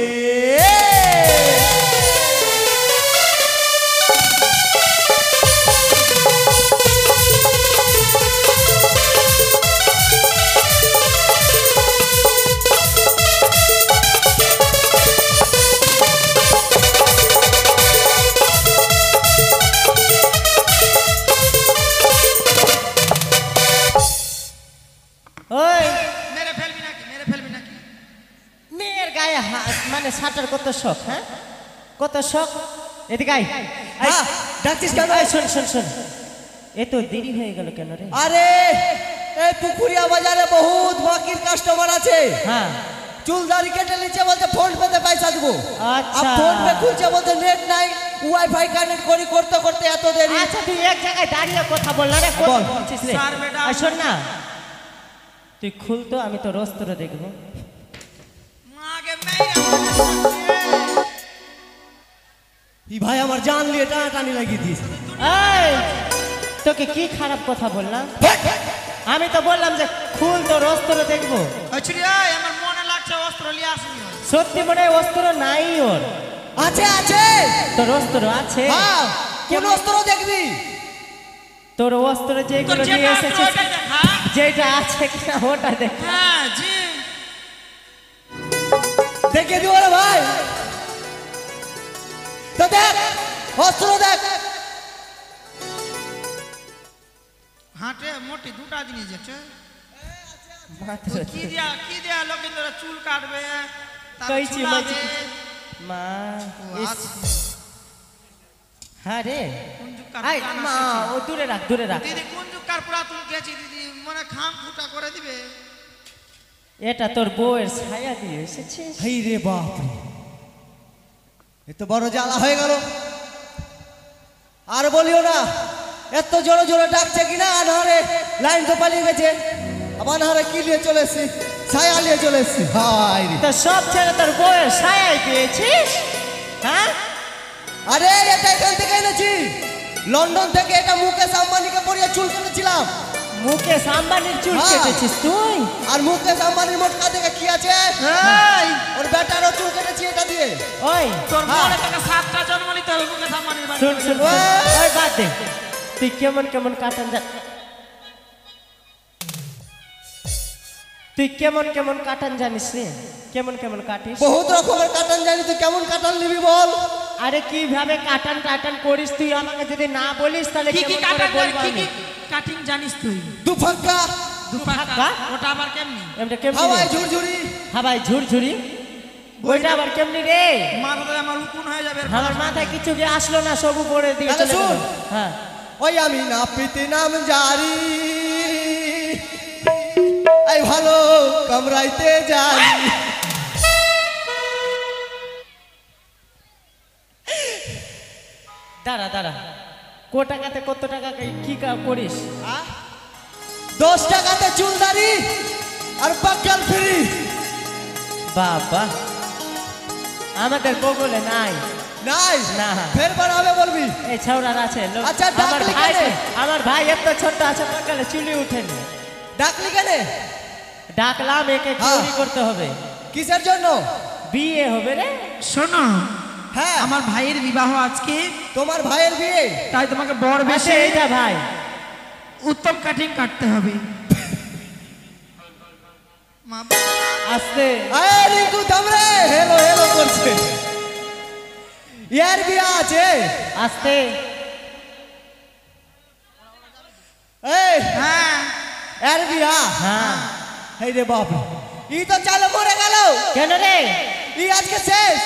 ওই মেরে ফেলবি নাকি? মেরে ফেলবি নাকি? মেয়ের গায়ে মানে সাঁটার কত শখ? হ্যাঁ কত শখ? এদিকে আয়। হ্যাঁ, ডাকছিস কেন? এই শোন শোন শোন, এ তো দেরি হয়ে গেল কেন রে? আরে এই পুকুরিয়া বাজারে বহুত বাকির কাস্টমার আছে। হ্যাঁ চুল দাড়ি কেটে নিচ্ছে বলতে ফোন পেতে পয়সা দেবো। আচ্ছা। আর ফোন পে খুলছে বলতে নেট নাই, ওয়াইফাই কানেক্ট করি করতে করতে এত দেরি। আচ্ছা তুই এক জায়গায় দাঁড়িয়ে কথা বল না রে। বল। বলছিস রে? স্যার বেটা। এই শোন না, তুই খুল তো, আমি তো রস্তর দেখবো। মাকে মেরে ই ভাই আমার জান লিয়ে টানাটানি লাগিয়ে দিয়েছে। এই তোকে কি খারাপ কথা বললাম? আমি তো বললাম যে খুল তো রস্তর দেখবো। আচ্ছা আমার মনে লাগছে অস্ত্র নিয়ে আসিনি। সত্যি মনে হয় অস্ত্র নাই ওর। আছে আছে। তোর অস্ত্র আছে? হ্যাঁ কোন অস্ত্র দেখবি? তোর অস্ত্র যেগুলো তোর যেটা নিয়ে আছে এসেছিস, ওটাই দেখা। যেটা আছে কিনা ওটা দেখ। হ্যাঁ জি। দেখে দিও রে ভাই। তো দেখ অস্ত্র দেখ। হাটে মোটি দুটা জিনিস আছে। মাত্র কি দিয়া লোকের চুল কাটবে, তারপর কইছি ঝুলাবে। মা ও, ইস। আচ্ছা। হ্যাঁ রে কোন যুগকার আই পুরাণ মা, এসেছে। ও দূরে রাখ দূরে রাখ। দিদি কোন যুগকার পুরাতন গেছি দিদি, মনে খাম ফুটা করে দিবে। এটা তোর বউয়ের ছায়া দিয়ে এসেছিস। হাই রে বাপ রে, এত বড় জ্বালা হয়ে গেল। আর বলিও না, এত জোরে জোরে ডাকছে কিনা। আনহারে লাইন তো পালিয়ে গেছে, আবার আনহারে কি নিয়ে চলে এসছি? ছায়া নিয়ে চলে এসছি। হাই রে, তো সব ছেড়ে তোর বউয়ের ছায়াই পেয়েছিস? হ্যাঁ আরে এটা এখান থেকে এনেছি, লন্ডন থেকে। এটা মুকেশ আম্বানিকে পরিয়ে চুল কেটেছিলাম। মুকেশ আম্বানির চুল হ্যাঁ। কেটেছিস তুই? আর মুকেশ আম্বানির মোটকা থেকে কি আছে? হ্যাঁ। ওর বেটারও চুল কেটেছি এটা দিয়ে। ওই তোর হ্যাঁ। মনে থেকে 7টা জন্ম নিতে হবে মুখে সামানের বাড়ি। শুন শুন শুন। ওই। ওই বাদ দে, তুই কেমন কেমন কাটান তুই কেমন কেমন কাটান জানিস রে? কেমন কেমন কাটিস? বহুত রকমের কাটান জানি, তুই কেমন কাটান নিবি বল? আরে কিভাবে কাটান টাটান করিস তুই আমাকে যদি না বলিস তাহলে কি কি কেমন করে কাটিং বলবো কি আমি? কি কাটিং জানিস তুই? দুফাক্কা, দুপাক্কা। দুপাক্কা? ওটা আবার কেমনি? এমটা কেমন? হাওয়াই ঝুরঝুরি, হ্যাঁ ভাই ঝুরঝুরি। ওইটা আবার কেমনি রে? মাথাতে আমার উকুন হয়ে যাবে। আমার মাথায় কিছু যে আসলো না, সব উপরে দিয়ে তাহলে চলে গেল। শুন। হ্যাঁ ওই আমি নাপিত নাম জারি, এই ভালো কামরাইতে যাই। দাঁড়া দাঁড়া, টাকাতে কত টাকা কি করিস? 10 টাকাতে চুলদারি আর বাক্কাল ফ্রি। বাবা, আমাদের বগলে নাই। নাই না। ফের বাড়াবে বলবি? এই ছৌরার আছে লোক। আচ্ছা, আমার ডাকলি ভাই, কেনে? আমার ভাই এত ছোট আছে, বাকালে চুলি উঠেনি। ডাকলি কেনে? ডাকলাম, একে হ্যাঁ। চুরি করতে হবে, কিসের জন্য? বিয়ে হবে রে। শোনো, হ্যাঁ, আমার ভাইয়ের বিবাহ আজকে, তোমার ভাইয়ের বিয়ে। তাই তোমাকে বর আচ্ছা বেশে এইটা ভাই, উত্তম কাটিং কাটতে হবে। মা আসতে আয় রিঙ্কু থামরে, হেলো হেলো করছে। ইয়ার বিয়ে আছে। আসতে। এই হ্যাঁ, এর বিয়া। হ্যাঁ এই রে বাপ, ই তো চালে মরে গেল। কেন রে? ই আজকে শেষ।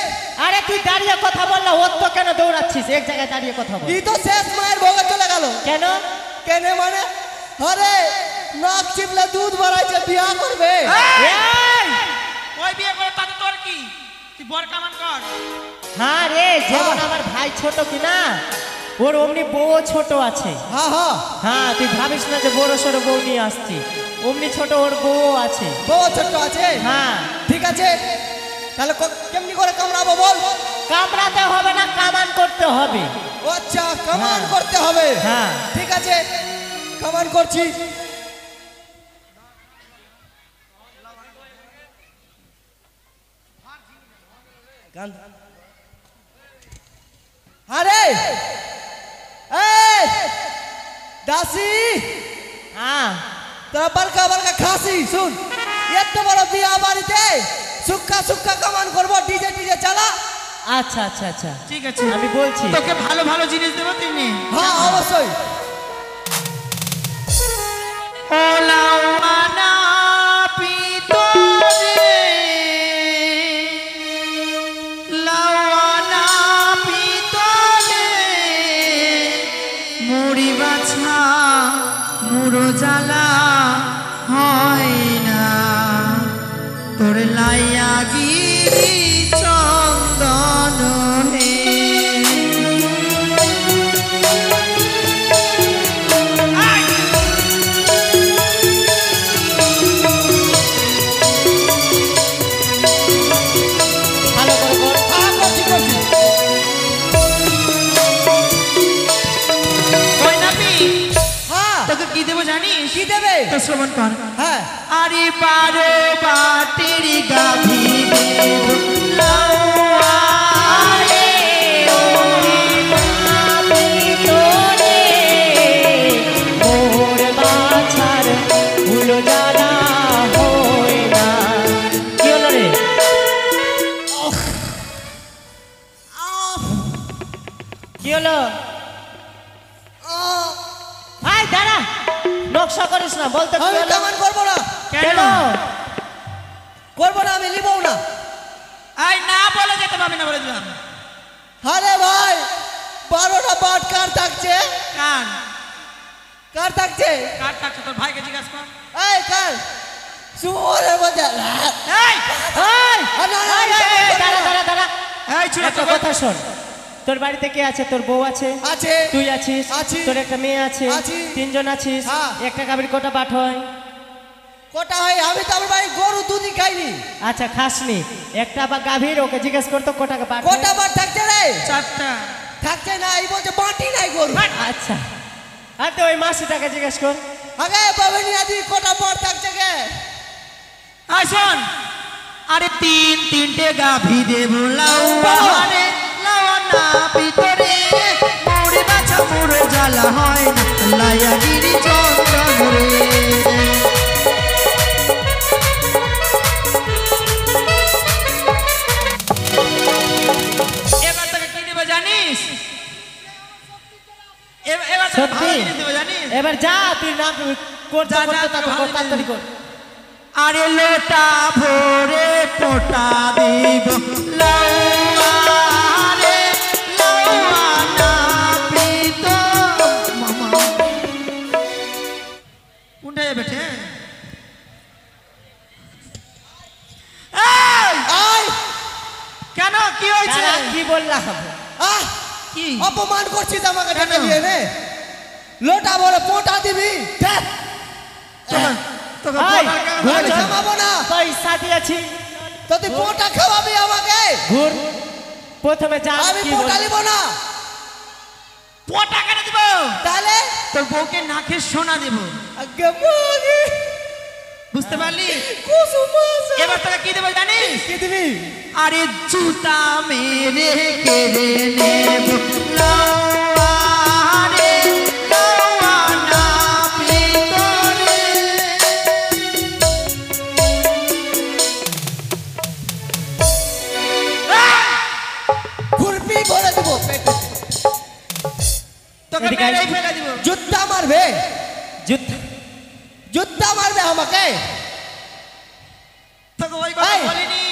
আরে তুই দাঁড়িয়ে কথা বল না, ওর তো কেন দৌড়াচ্ছিস? এক জায়গায় দাঁড়িয়ে কথা বল। ই তো শেষ, মায়ের ভোগে চলে গেল। কেন? কেনে মানে? আরে নাক চিপলে দুধ বাড়াইছে, বিয়া করবে। এই! ওই বিয়ে করে তাতে তোর কি? তুই বর কামান কর। হ্যাঁ রে, যেমন হ্যাঁ। আমার ভাই ছোট কিনা, ওর অমনি বউ ছোট আছে। হ্যাঁ হ্যাঁ, হ্যাঁ, তুই ভাবিস না যে বড় সড়ো বউ নিয়ে আসছি, অমনি ছোট ওর বউ আছে। বউ ছোট্ট আছে। হ্যাঁ, ঠিক আছে, তাহলে কেমনি করে কামড়াবো বল? কামড়াতে হবে না, কামান করতে হবে। ও আচ্ছা, কামান হ্যাঁ। করতে হবে। হ্যাঁ। ঠিক আছে, কামান করছি। আরে এই দাসি, হ্যাঁ তোরা বারকা বারকা খাসি, শুন, এত বড় বিয়া বাড়িতে সুক্কা সুক্কা কামান করবো, ডিজে ডিজে চালা। আচ্ছা আচ্ছা আচ্ছা, ঠিক আছে, আমি বলছি। তোকে ভালো ভালো জিনিস দেবো তুমি। হ্যাঁ অবশ্যই। ওলাওয়ানা পিতরে, লাওয়ানা পিতরে, মুড়ি বাছা মুড়ো জ্বালা হয় না, তোর লাইয়া গিরি চন্দন হে। ভালো করে বল। হ্যাঁ করছি করছি। কই নাপি, হ্যাঁ, তোকে কি দেবো জানিস? কি দেবে? তো শ্রবণ কর। হ্যাঁ, আরে বারো বাটের গাভী দেব লাওয়ারে, ভিতরে মোর বাছার ফুল জ্বালা হয় না। কি হলো রে? কি হলো? আয় দাঁড়া, নকশা করিস না, বলতে কি আমি হলো? কামান করবো না, কেন? করবো না, আমি নিবও না। আই না বলে যেতে পারবি না বলে দিলাম। আরে ভাই, 12টা বাট কার থাকছে? কার কার থাকছে? কার থাকছে তোর ভাইকে জিজ্ঞাসা কর। এই কার সুরে বাজা। এই এই! না, না, এই, এই, এই, দাঁড়া দাঁড়া দাঁড়া, এই ছোট একটা কথা শোন। তোর বাড়িতে কে আছে? তোর বউ আছে, আছে। তুই আছিস, আছি। তোর একটা মেয়ে আছে, আছি। 3 জন আছিস। হ্যাঁ। একটা গাভীর কটা বাট হয়? কটা হয়? আমি তো আমার বাড়ি গরু দুধই খাইনি। আচ্ছা খাসনি, একটা বা গাভীর, ওকে জিজ্ঞেস করতো কটা বাট হয়? কটা বাট থাকছে রে? চারটা। থাকছে না, এই বলছে বাটি নাই গরু। আচ্ছা, আর তো ওই মাসিটাকে জিজ্ঞেস কর। আগে বাবনি আদি কটা বাট থাকছে গে? আয় শোন, আরে তিনটে গাভী দেব লাওয়ারে, লাওয়ানা পিতরে, মুড়ি বাছা মুড়ো জ্বালা হয় না, লাইয়া গিরি চন্দন রে। এবার তোকে কি দেবো জানিস? এবার তোকে সত্যি? ভালো জিনিস দেবো জানিস? এবার যা, তুই নাম করতে যা, যা, করতে তোকে তাড়াতাড়ি ভালো কর, তাড়াতাড়ি কর। আরে লোটা ভরে পোটা দিব লাউয়া রে লাউয়া না প্রীত মামা কোনটা বেটে কেন কি হয়েছে দাঁড়া, কি বললাম আহ কি অপমান করছিস আমাকে কেন? টাকা দিয়ে নে লোটা বলে পোটা দিবি ধ্যাৎ। তোকে এই, বলার কারণ ঘুরে আমি যা। খাওয়াবো না পয়সা দিয়েছি তো তুই পোটা খাওয়াবি আমাকে ঘুর প্রথমে যা আমি কি পোটা বল- নিব না পোটা কেন দিব তাহলে তোর বউকে নাকের সোনা দেব আগে মাগে বুঝতে পারলি কুসুমাসা এবার তোকে কি দেবো জানিস কি দিবি আরে জুতা মেরে কেড়ে নেব লাউয়া রে লাউয়া না ভিতরে খুরপি ভরে দিব পেটে তোকে এদিকে আয়। মেরেই ফেলে দিব জুত্তা মারবে যুদ্ধ জুত্তা মারবে আমাকে তোকে ওই কথা এই। বলিনি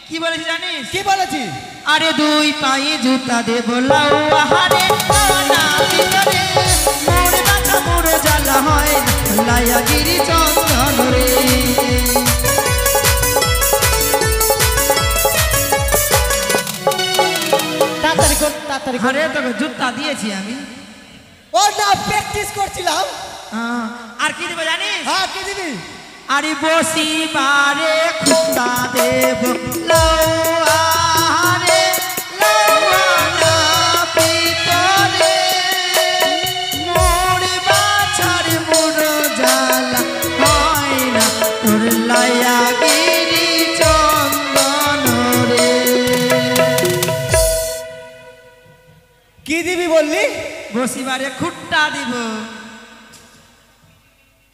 কি বলেছি জানিস কি বলেছি আরে দুই পায়ে জুতা দেব লাউয়া রে লাউয়া না ভিতরে মোরে বাঁচা মোরে জ্বালা হয় লাইয়া গিরি চন্দন রে তাড়াতাড়ি কর তাড়াতাড়ি কর আরে তোকে জুতা দিয়েছি আমি ও না প্র্যাকটিস করছিলাম আর কি দেবো জানিস হ্যাঁ কি দিবি আরে বসি বারে খুঁটা দেব লাউয়া রে লাউয়া না ভিতরে মোরে বাছার মুড়ো জ্বালা হয় না তোর লাইয়া গিরি চন্দন রে কি দিবি বললি বসি বারে খুঁটা দিব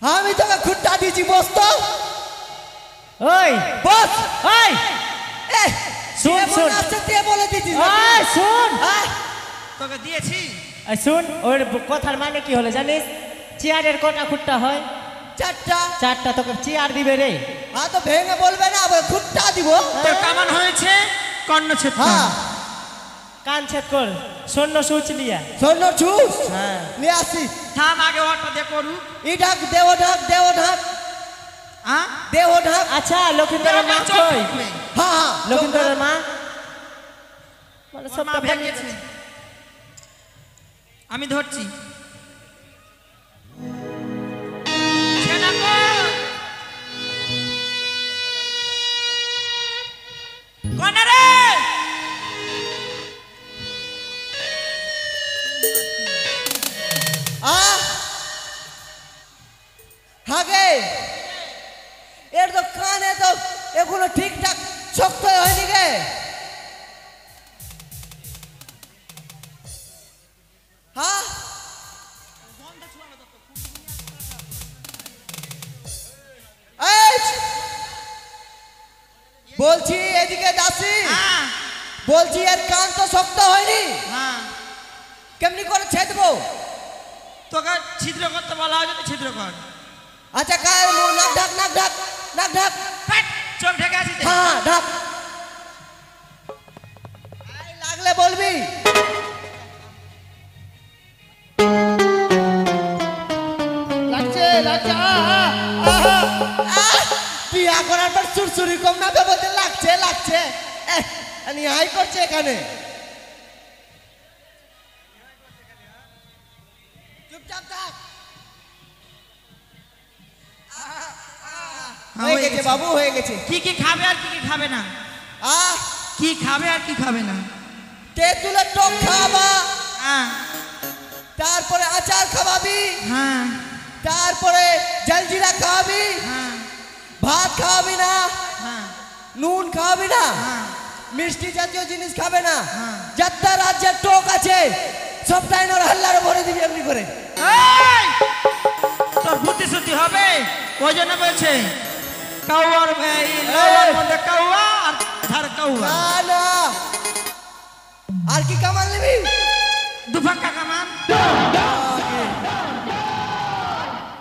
আমি তোকে খুঁটটা দিয়েছি বস তো ওই বস ওই এ শোন, যে মনে শোন। আসছে তুই বলে দিছিস ওই শুন হ্যাঁ তোকে দিয়েছি এই শুন ওর কথার মানে কি হলো জানিস চেয়ারের কটা খুঁটটা হয় চারটা চারটা তোকে চেয়ার দিবে রে হ্যাঁ তো ভেঙে বলবে না আবার খুঁটটা দিব তোর কেমন হয়েছে কর্ণছেদ হ্যাঁ কান ছেদ কর সৈন্য সুচ লিয়া শোনো চুস হ্যাঁ নিয়ে আসি থাম আগে ওটা দিয়ে করু ই ঢাক দেহ ঢাক হ্যাঁ দেহ ঢাক আচ্ছা লক্ষিন্দরের মা চোখ কই ঢুকবে। হ্যাঁ হ্যাঁ লক্ষিন্দরের মা মানে ওর সব মা ভেঙেছে আমি ধরছি ছেনা গো! কনে রে? হাগে এর তো কানে তো এগুলো ঠিকঠাক শক্ত হয়নি গে হ্যাঁ এই, বলছি এদিকে দাসি হ্যাঁ, বলছি এর কান তো শক্ত হয়নি হ্যাঁ। কেমনি করে ছেদবো তোকে ছিদ্র করতে বলা হয় যদি ছিদ্র কর আচ্ছা কার নাক ঢাক নাক ঢাক নাক ঢাক প্যাট, চোখ ঢেকে আছিস যে? হ্যাঁ ঢাক এই লাগলে বলবি লাগছে লাগছে বিয়া করার পর সুরসুরি কম না বলতে লাগছে লাগছে আমি হাই করছে এখানে চুপচাপ থাক হয়ে গেছে বাবু হয়ে গেছে কি কি খাবে আর কি কি খাবে না আহ কি খাবে আর কি খাবে না তেঁতুলের টক খাওয়াবা হ্যাঁ তারপরে আচার খাওয়াবি হ্যাঁ তারপরে জলজিরা খাওয়াবি হ্যাঁ ভাত খাওয়াবি না হ্যাঁ নুন খাওয়াবি না হ্যাঁ। মিষ্টি জাতীয় জিনিস খাবে না হ্যাঁ। যাত্রা রাজ্যের টক আছে সবটাই ওর হাল্লারে ভরে দিবি এমনি করে এই! তোর বুদ্ধি শুদ্ধি হবে ওই জন্য বলছে কাউয়ার এই লাউয়ার মধ্যে কাউয়া আর ধার কাউয়া না না আর কি কামাল নিবি দুফাক্কা কামান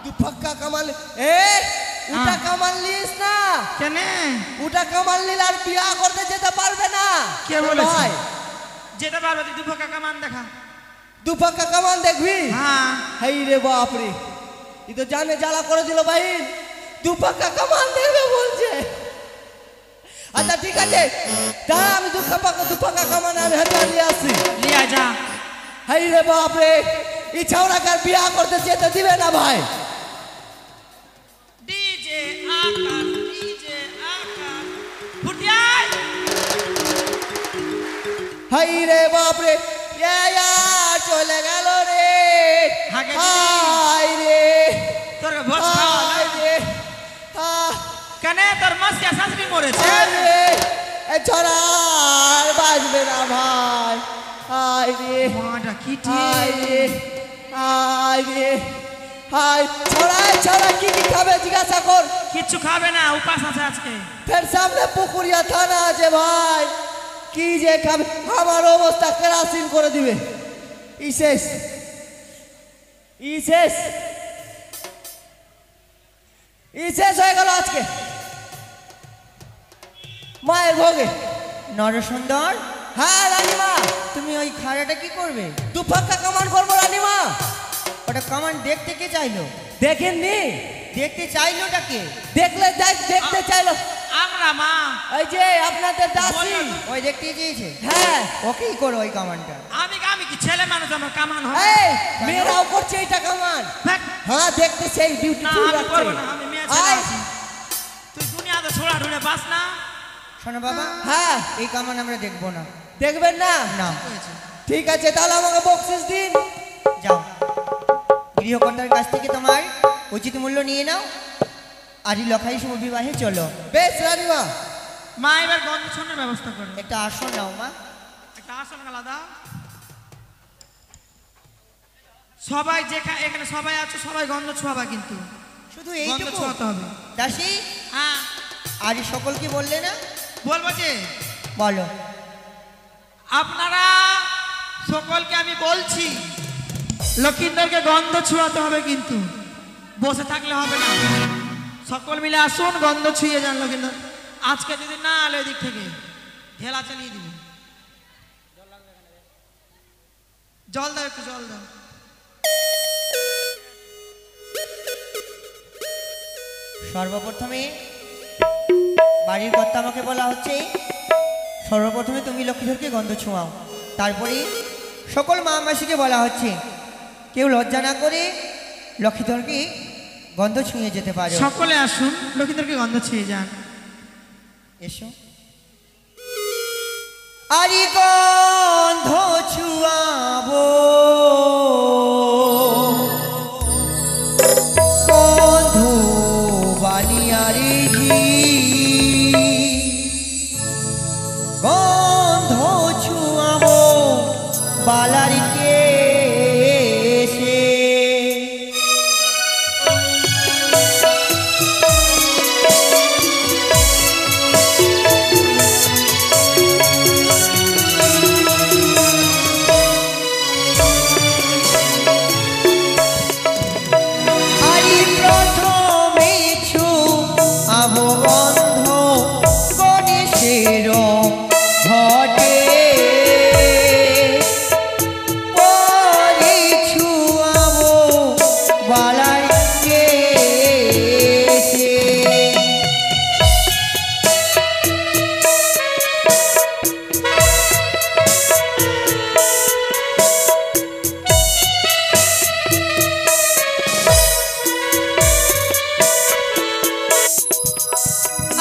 দু ফাক্কা কামাল এ ওটা কামান লিস না, কেন ওটা কামান লিল আর বিয়া করতে যেতে পারবে না। কে বলেছে? ভাই, যেতে পারবে তুই দুপকা কামান দেখা। দুপাক্কা কামান দেখবি? হ্যাঁ হাই রে বাপ রে, ই তো জানে জ্বালা করে দিল ভাই, দুপাক্কা কামান দেখবে বলছে। আচ্ছা ঠিক আছে, দাঁড়া আমি দুপাক্কা কামান আমি হাতে নিয়ে আসছি। লিয়া যা। হাই রে বাপ রে, ই ছাওড়াকার বিয়া করতে যেতে দিবে না ভাই। ডিজে আকাশ, ডিজে আকাশ, ফুটিয়াই। হাই রে বাপ রে, চলে গেল রে। হাগে দিদি। হাই রে, তোর ভোজ খাওয়া হাই রে, কেন তোর মাসিয়া শাশুড়ি মরেছে? হাই রে, এ ছড়া আর বাজবে না ভাই। হাই রে, মাটা কি হাই ঠিক। রে, হাই রে, হাই ছড়া কি কি খাবে জিজ্ঞাসা কর। কিচ্ছু খাবে না, উপাস আছে আজকে। ফের সামনে পুকুরিয়া থানা আছে ভাই, কি যে খাবে, আমার অবস্থা কেরাসিন করে দিবে। ইসেস ইসেস ইসেস হয়ে গেল আজকে মায়ের ভোগে। নরসুন্দর, হ্যাঁ রানীমা, তুমি ওই খাড়াটা কি করবে? দুপাক্কা কামান করবো রানীমা। ওটা কামান দেখতে কে চাইলো? দেখেননি? দেখতে চাইলোটা কে? দেখলে দেখতে চাইলো আমরা মা। ওই যে আপনাদের দাসী, বললো। ওই দেখতে চেয়েছে। হ্যাঁ, ওকেই করো ওই কামানটা। আমি কি ছেলে মানুষ, আমার কামান হবে? এই মেয়েরাও করছে এটা কামান। দেখ, হ্যাঁ দেখতে সেই ডিউটি না ফুল আমি রাখছে। করবো না, আমি মেয়ে ছেলে আয়। আছি। তুই দুনিয়াতে ছোড়া ঢুলে বাস না। শোনো বাবা, হ্যাঁ এই কামান আমরা দেখবো না। দেখবেন না? না। ঠিক আছে, তাহলে আমাকে বকশিস দিন। যাও, গৃহকর্তার কাছ থেকে তোমার উচিত মূল্য নিয়ে নাও, আর এই লখাই শুভ বিবাহে চলো। বেশ রানীমা। মা এবার গন্ধ ছন্নের ব্যবস্থা করো। একটা আসন নাও মা। একটা আসন আলাদা। সবাই এখানে সবাই আছো, সবাই গন্ধ ছোঁয়াবা কিন্তু। শুধু গন্ধ এইটুকু ছোঁয়াতে হবে। দাসী, হ্যাঁ আর এই সকলকে বললে না? বলবো যে বলো। আপনারা সকলকে আমি বলছি, লক্ষিন্দরকে গন্ধ ছোঁয়াতে হবে কিন্তু, বসে থাকলে হবে না। সকল মিলে আসুন, গন্ধ ছুঁয়ে যান লক্ষিন্দর। আজকে যদি না আলো এদিক থেকে ঢেলা চালিয়ে দিবি। জল দাও, একটু জল দাও। সর্বপ্রথমে বাড়ির কর্তা আমাকে বলা হচ্ছে, সর্বপ্রথমে তুমি লক্ষ্মীধরকে গন্ধ ছোঁয়াও। তারপরে সকল মা মাসিকে বলা হচ্ছে, কেউ লজ্জা না করে লক্ষ্মীধরকে গন্ধ ছুঁয়ে যেতে পারে। সকলে আসুন, লক্ষিন্দরকে গন্ধ ছুঁয়ে যান। এসো। আরি গন্ধ ছুঁয়াবো, গন্ধ বানিয়ারি ঝি, গন্ধ ছুঁয়াবো বালারি কেশে। আরি প্রথমে ছুঁয়াবো গন্ধ গণেশের ঘটে, পরে ছুঁয়াবো বালার কেশে।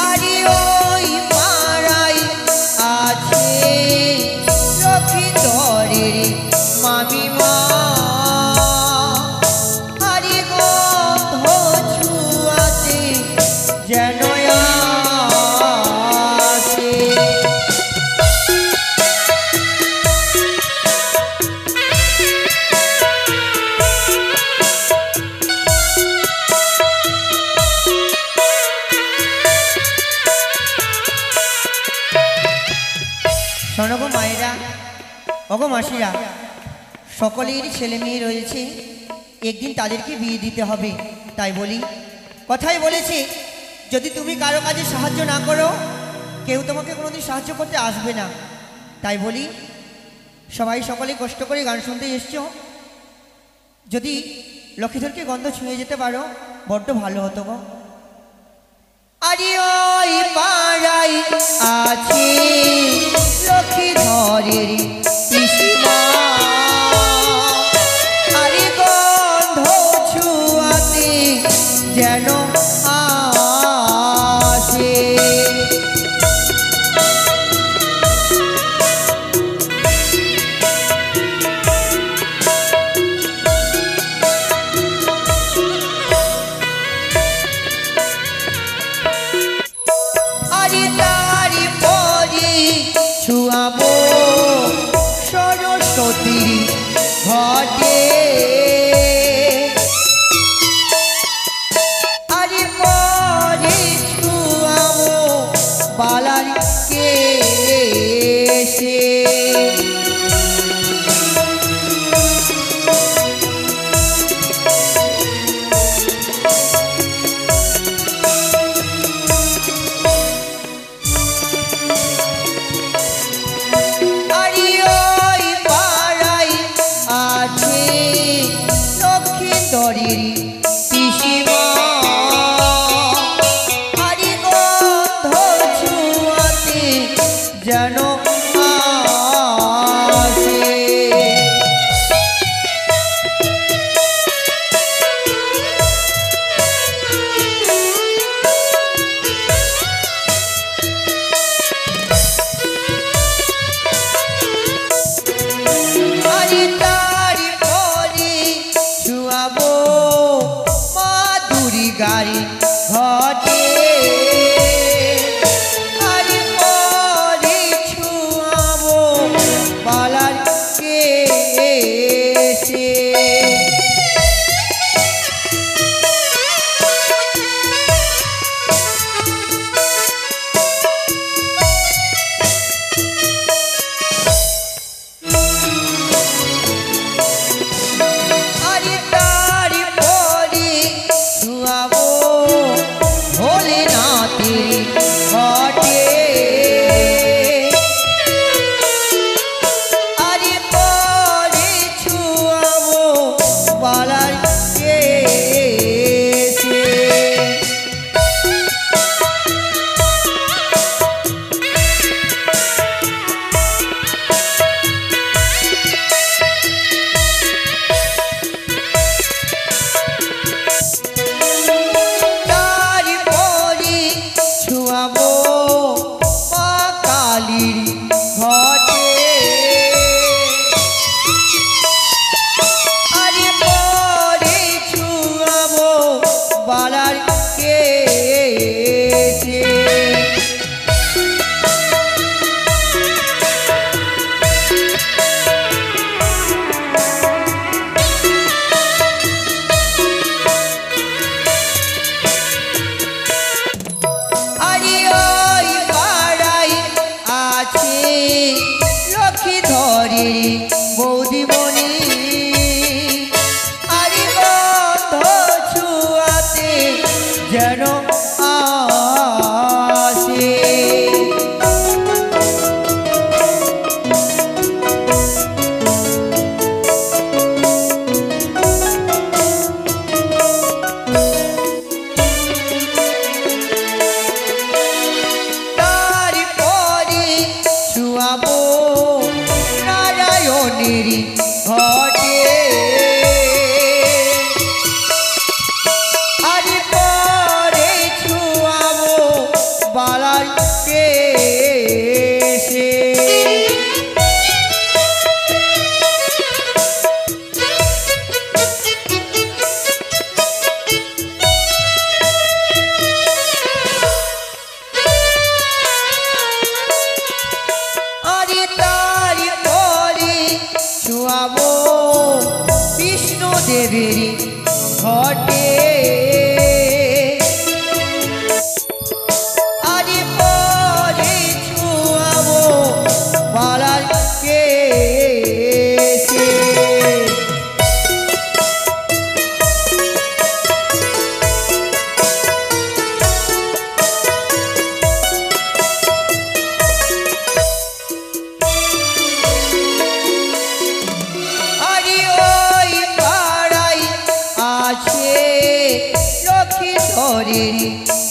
আরে ওই পাড়ায় আছে লক্ষ্মীধরের মামিমা, আরে গন্ধ ছুঁয়াতে যেন আসে। শোনো গো মায়েরা, ওগো মাসিরা, সকলেরই ছেলে মেয়ে রয়েছে, একদিন তাদেরকে বিয়ে দিতে হবে। তাই বলি কথাই বলেছি, যদি তুমি কারো কাজে সাহায্য না করো, কেউ তোমাকে কোনোদিন সাহায্য করতে আসবে না। তাই বলি, সবাই সকলে কষ্ট করে গান শুনতে এসছো, যদি লক্ষ্মীধরকে গন্ধ ছুঁয়ে যেতে পারো বড্ড ভালো হতো গো। আরে ওই পাড়াই আছে লক্ষ্মীধরের পিসিমা, আরে গন্ধ ছুঁয়াতে যেন আসে। আরে তারি পরি ছুয়াবো সরস্বতী ঘটে, আরে পরি ছুয়াবো বালার কেশে। আরে ওই পাড়াই আছে লক্ষ্মীধরের পিসিমা, আরে গন্ধ ছুঁয়াতে যেন আসে। আরে তারি পরি ছুয়াবো মাধুরী গাড়ি ঘটে, আরে পরি ছুয়াবো বালার কেশে। আরে তারি পরি ছুয়াবো ভোলেনাথের ঘটে, আরে পরি ছুয়াবো বালার কেশে। তারি পরি ছুয়াবো মা কালীর ঘটে, আরে পরি ছুয়াবো বালার কেশে। আরে ওই পাড়াই আছে লক্ষ্মীধরের বৌদিমণি, আরে গন্ধ ছুঁয়াতে যেন আসে। তারি পরি ছুয়াবো নারায়ণের ঘটে, আরে পরে ছুয়াবো বালার কেশে। আরে তারি পরি ছুয়াবো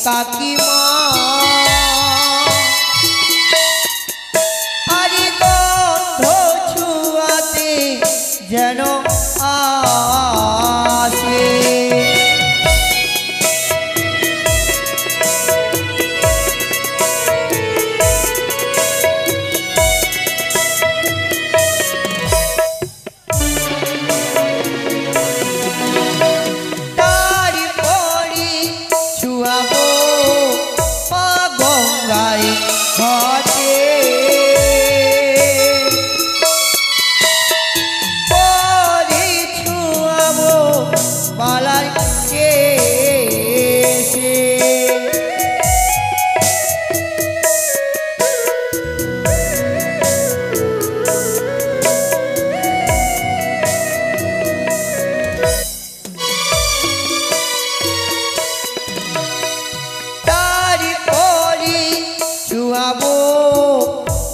কাকিমা আরে গন্ধ ছুয়াতে যেন আসে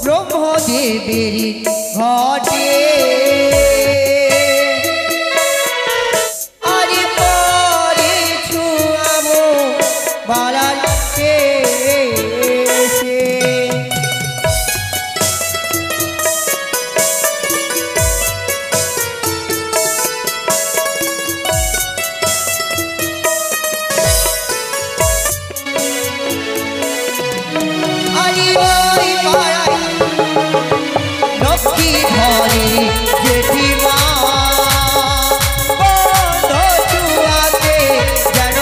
ব্রহ্মদেবেরই ঘটে আরে পরে ছুয়াবো বালার কেশে আরে ওই পাড়ায় লক্ষ্মী ঘরে জেঠিমা গন্ধ ছুয়াতে যেন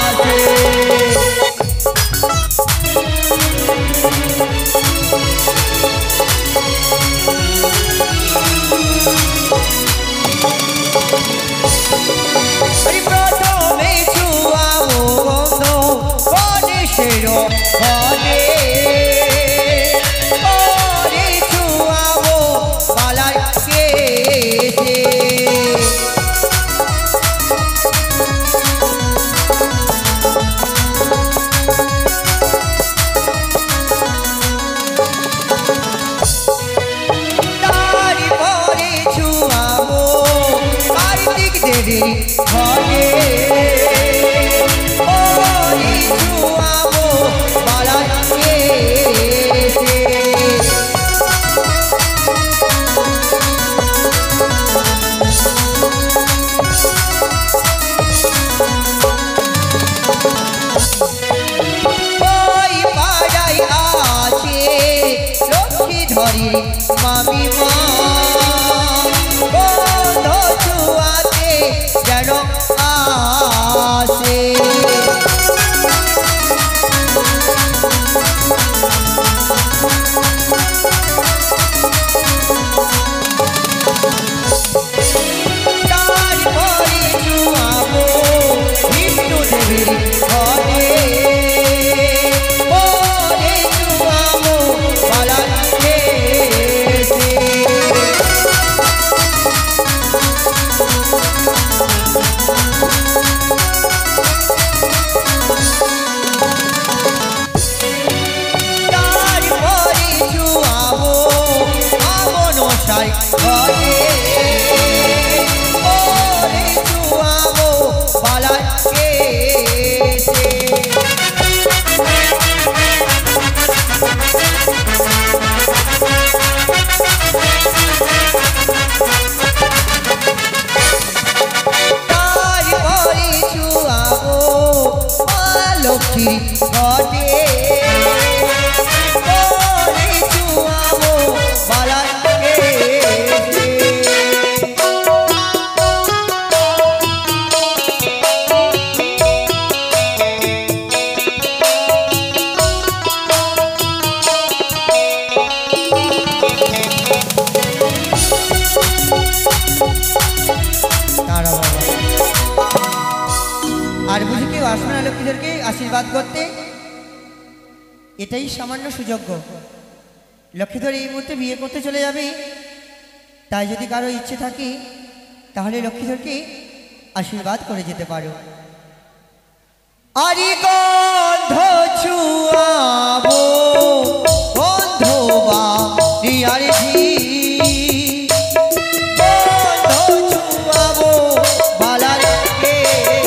আসে প্রথমে ছুয়াবো গন্ধ গণেশের ঘরে ঘরে ওরে ছুয়াবো বালার কেশে ওই পাড়ায় আছে লক্ষ্মী ধরি মামিমা গন্ধ ছুয়াতে যেন আসে তারপরে ছুয়াবো বিষ্ণুদেবের ঘরে ওরে ছুয়াবো বালার কেশে তারপরে ছুয়াবো আমনসাই ঘরে ওরে ছুয়াবো বালার কেশে তারপরে ছুয়াবো লক্ষ্মী ঘটে ওরে ছুয়াবো বালার কেশে আর বুঝি কেউ আসবে না লক্ষ্মীদেরকে আশীর্বাদ করতে এটাই সামান্য সুযোগ্য লক্ষ্মীধর এই মুহূর্তে বিয়ে করতে চলে যাবে তাই যদি কারো ইচ্ছে থাকে তাহলে লক্ষ্মীধরকে আশীর্বাদ করে যেতে পারো আরি গন্ধ ছুয়াবো গন্ধ বা নিয়ারে গন্ধ ছুয়াবো বালার কেশে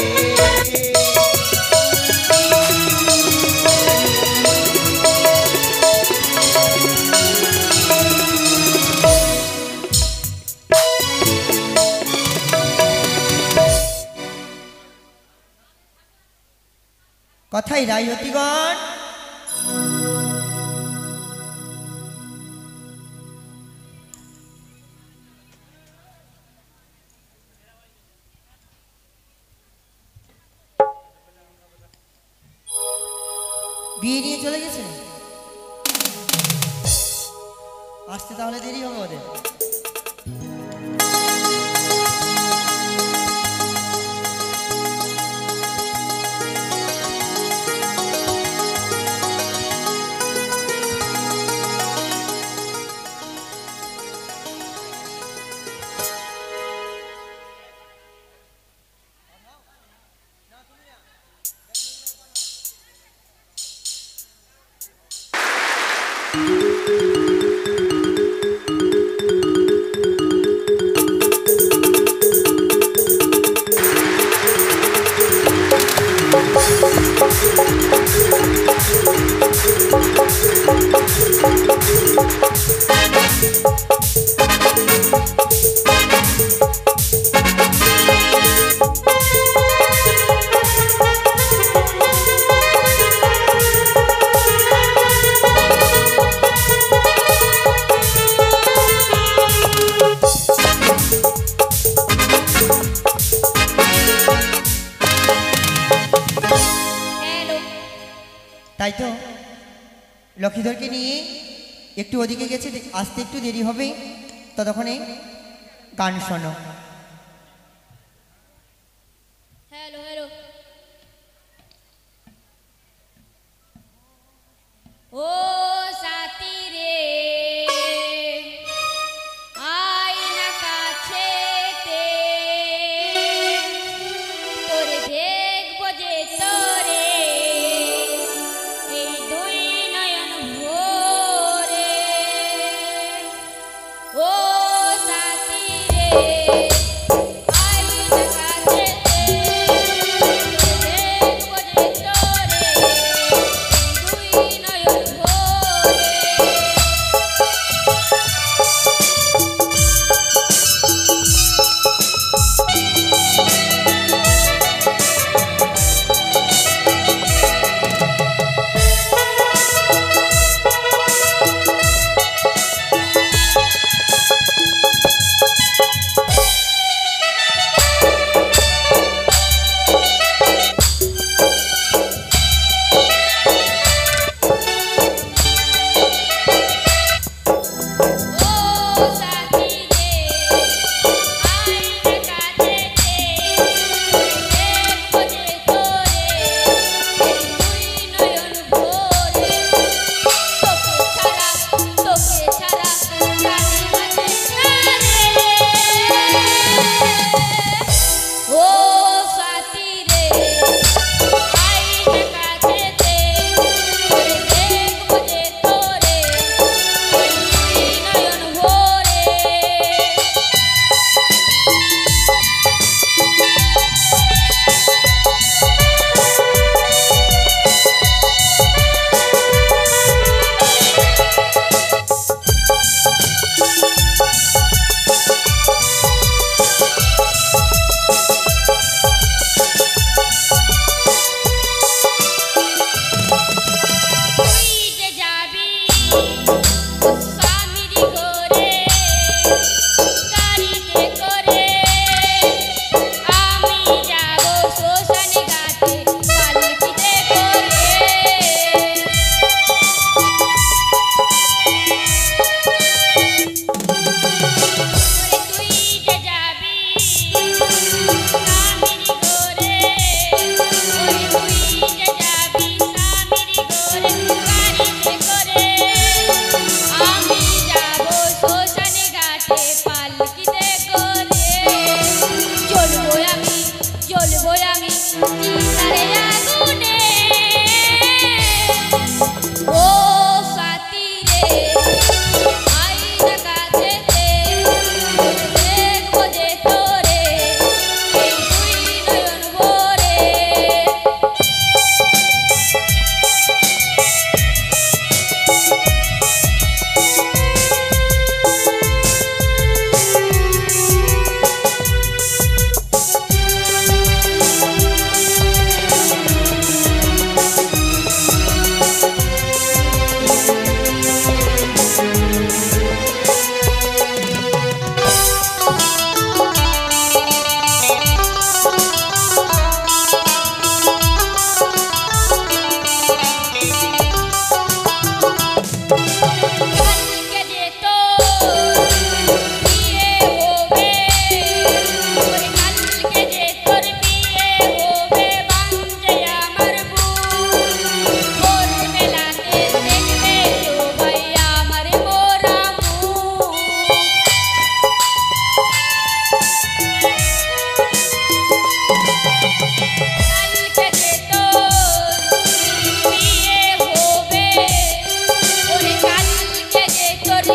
অথাই রায়তিগণ বিয়ে নিয়ে চলে গেছে। আসতে তাহলে দেরি হবে ওদের। তাই তো লক্ষ্মীধরকে নিয়ে একটু ওদিকে গেছে, আসতে একটু দেরি হবে, ততক্ষণে গান শোনো। হ্যালো হ্যালো ও সাথী রে আয় না কাছেতে তোরে দেখবো যে তোরে এই দুই নয়ন ভোরে ও সাথী রে আয় না কাছেতে তোরে দেখবো যে তোরে এই দুই নয়ন ভোরে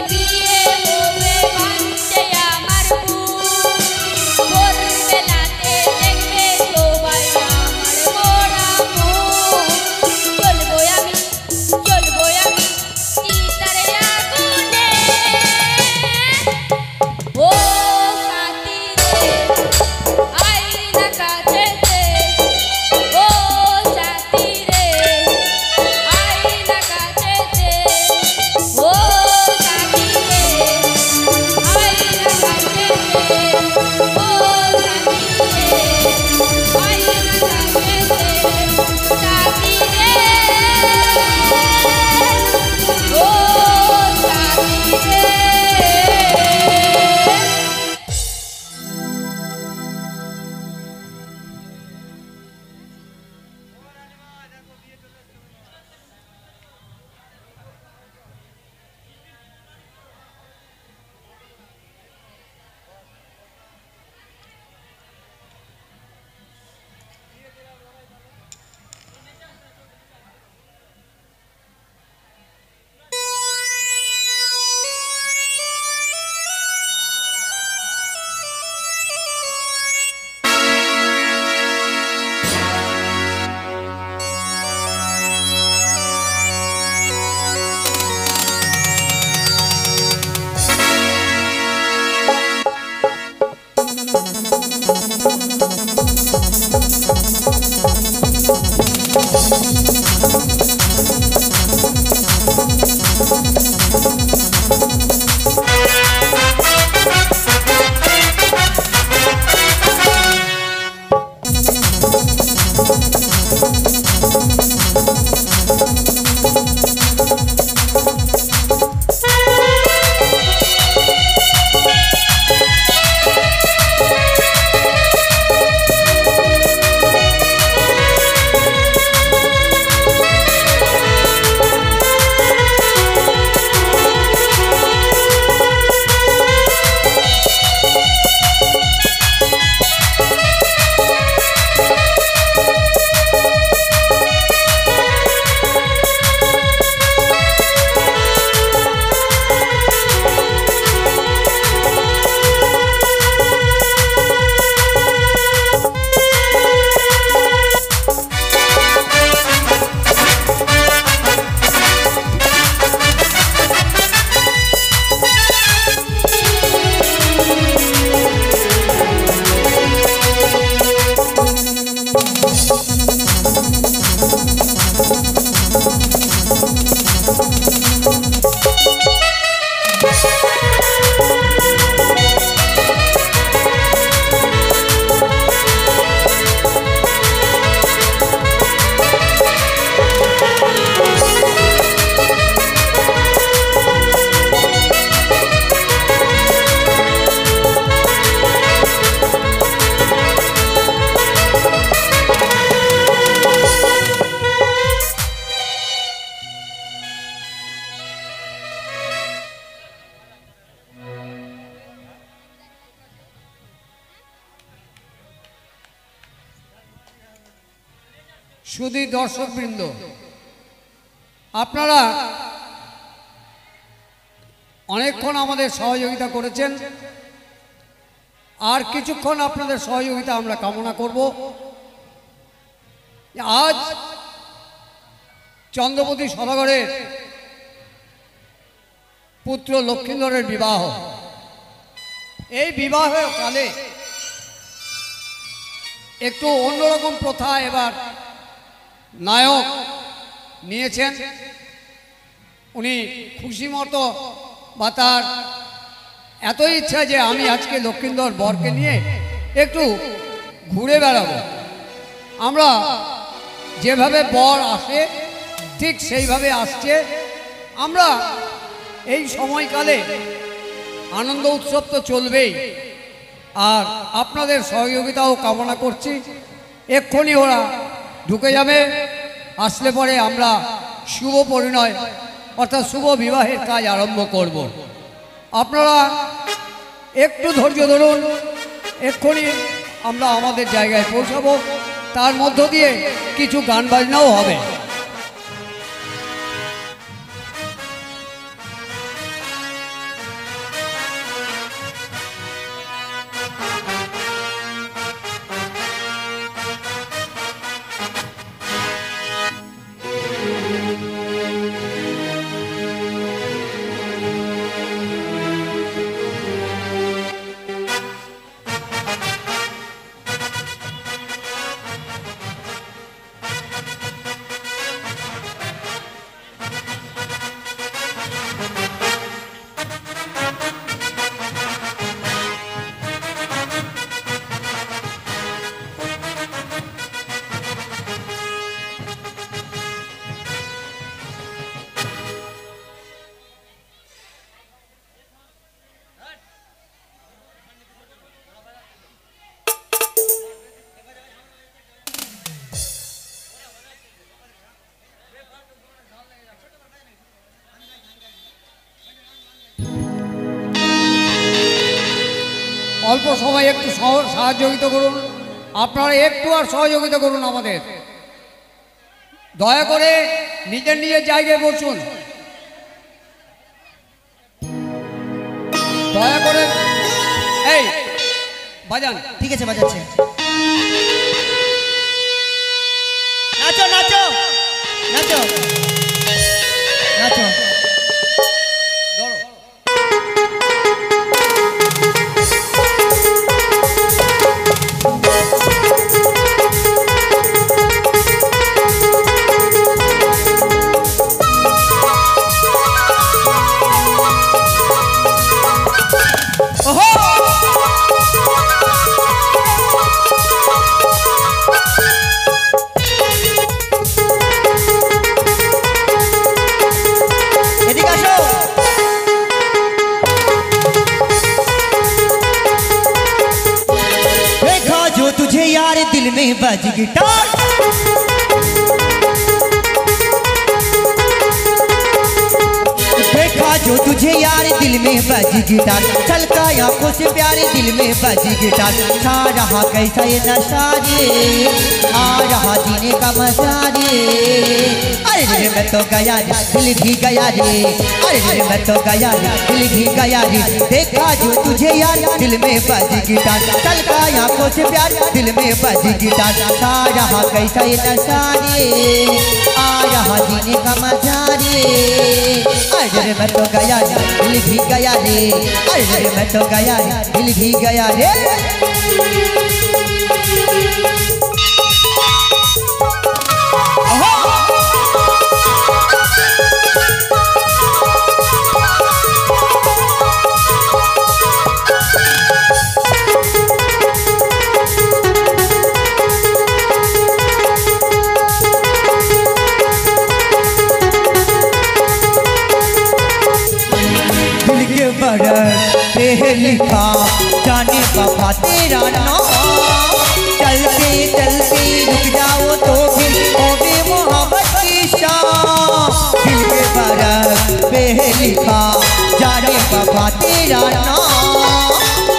বিয়ে হবে ভাঙছে আমার বুক ভোরবেলাতে দেখবে সবাই আমার মোরা মুখ চলবো আমি চিতার আগুনে ও সাথী রে আইনা কাছেতে ও সাথী রে আইনা কাছেতে ও সাথী রে আইনা কাছেতে ও সাথী রে আইনা কাছেতে সাথী রে ও সাথী রে শুধু দর্শকবৃন্দ, আপনারা অনেকক্ষণ আমাদের সহযোগিতা করেছেন, আর কিছুক্ষণ আপনাদের সহযোগিতা আমরা কামনা করব। আজ চন্দ্রপতি সদাগরের পুত্র লক্ষ্মীধরের বিবাহ। এই বিবাহের কালে একটু অন্যরকম প্রথা এবার নায়ক নিয়েছেন। উনি খুশি মতো বা তার এতই ইচ্ছা যে আমি আজকে লক্ষ্মীধর বরকে নিয়ে একটু ঘুরে বেড়াবো। আমরা যেভাবে বর আসে ঠিক সেইভাবে আসছে। আমরা এই সময়কালে আনন্দ উৎসব তো চলবেই, আর আপনাদের সহযোগিতাও কামনা করছি। এক্ষুনি ওরা ঢুকে যাবে, আসলে পরে আমরা শুভ পরিণয় অর্থাৎ শুভ বিবাহের কাজ আরম্ভ করব। আপনারা একটু ধৈর্য ধরুন, এক্ষুনি আমরা আমাদের জায়গায় পৌঁছাবো। তার মধ্য দিয়ে কিছু গান বাজনাও হবে। অল্প সময় একটু সহযোগিতা করুন, আপনারা একটু আর সহযোগিতা করুন আমাদের। দয়া করে নিজের নিজের জায়গায় বসুন, দয়া করে। এই বাজান। ঠিক আছে, বাজাচ্ছে। নাচো নাচো নাচো নাচো। ধরো। এদিকে আসো। देखा जो तुझे यार दिल में बज गिटार, देखा जो तुझे यार दिल में बज गिटार, छलका आंखों से प्यारे दिल में बज गिटार। छा रहा कैसा ये नशा रे, आ रहा जीने का मजा रे। अरे रे मैं तो गया रे, दिल भी गया रे। अरे रे मैं तो गया रे, दिल भी गया रे। देखा जो तुझे यार दिल में बज गिटार, छलका आंखों से प्यार दिल में बज गिटार। छा रहा कैसा ये नशा रे, आ रहा जीने का मजा रे। अरे रे मैं तो गया रे, दिल भी गया रे। अरे रे मैं तो गया रे, दिल भी गया रे। दिल के बरस पे लिखा जाने बाबा तेरा नाम, चलते चलते रुक जाओ तो फिर होगी मोहब्बत की शाम। दिल के बरस पे लिखा जाने बाबा तेरा नाम,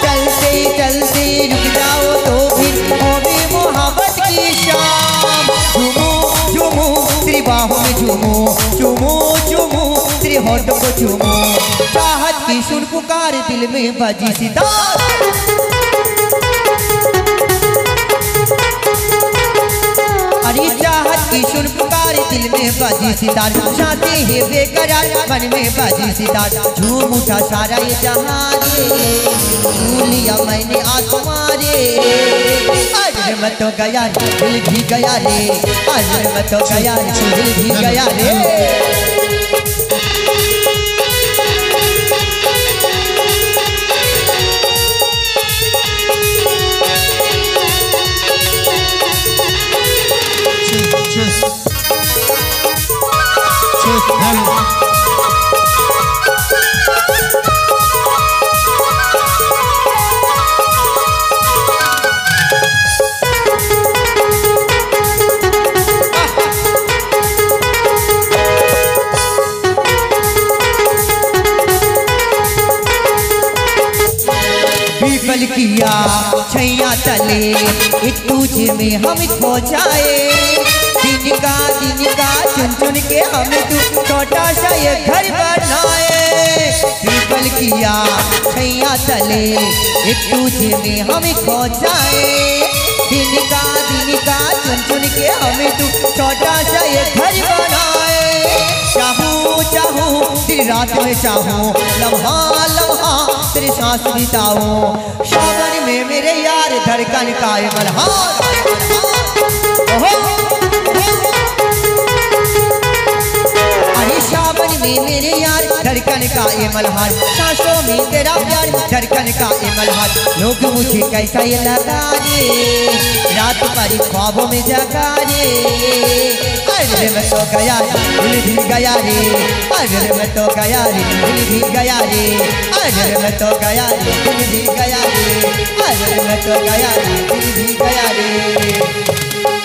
चलते चलते रुक जाओ तो फिर होगी मोहब्बत की शाम। झूमो झूमो तेरी बाहों में, झूमो झूमो झूमो तेरे होठों को झूमो। चाहत की सुन पुकार दिल में बजी सितार, अरे चाहत की सुन पुकार दिल में बजी सितार। चाहते हैं बेकरार मन में बजी सितार। झूम उठा सारा ये जहां रे, छू लिया मैंने आसमां रे। अरे मैं तो गया रे, दिल भी गया रे। अरे मैं तो गया रे, दिल भी गया रे। पीपल किया छैया तले एक तुझे में हम खो जाए। दिन का चुन चुन के हम तू छोटा सा ये घर बनाए। पीपल किया छैया तले एक तुझे में हम खो जाए। दिन का चुन चुन के हम तू छोटा सा ये घर बनाए। चाहूँ चाहूँ तेरी रात में, चाहूँ लम्हा लम्हा तेरे सांस बिताऊं। सावन में मेरे यार धड़कन का ये मल्हार, अरे सावन में मेरे यार धड़कन का ये मल्हार, सांसों में तेरा प्यार, धड़कन का ये मल्हार। लोग मुझे कैसा ये लगा रे, रात भरी ख्वाबों में जगा रे। अरे मैं तो गया रे, दिल भी गया रे, अरे मैं तो गया रे, दिल भी गया रे, अरे मैं तो गया रे, दिल भी गया रे, अरे मैं तो गया रे, दिल भी गया रे।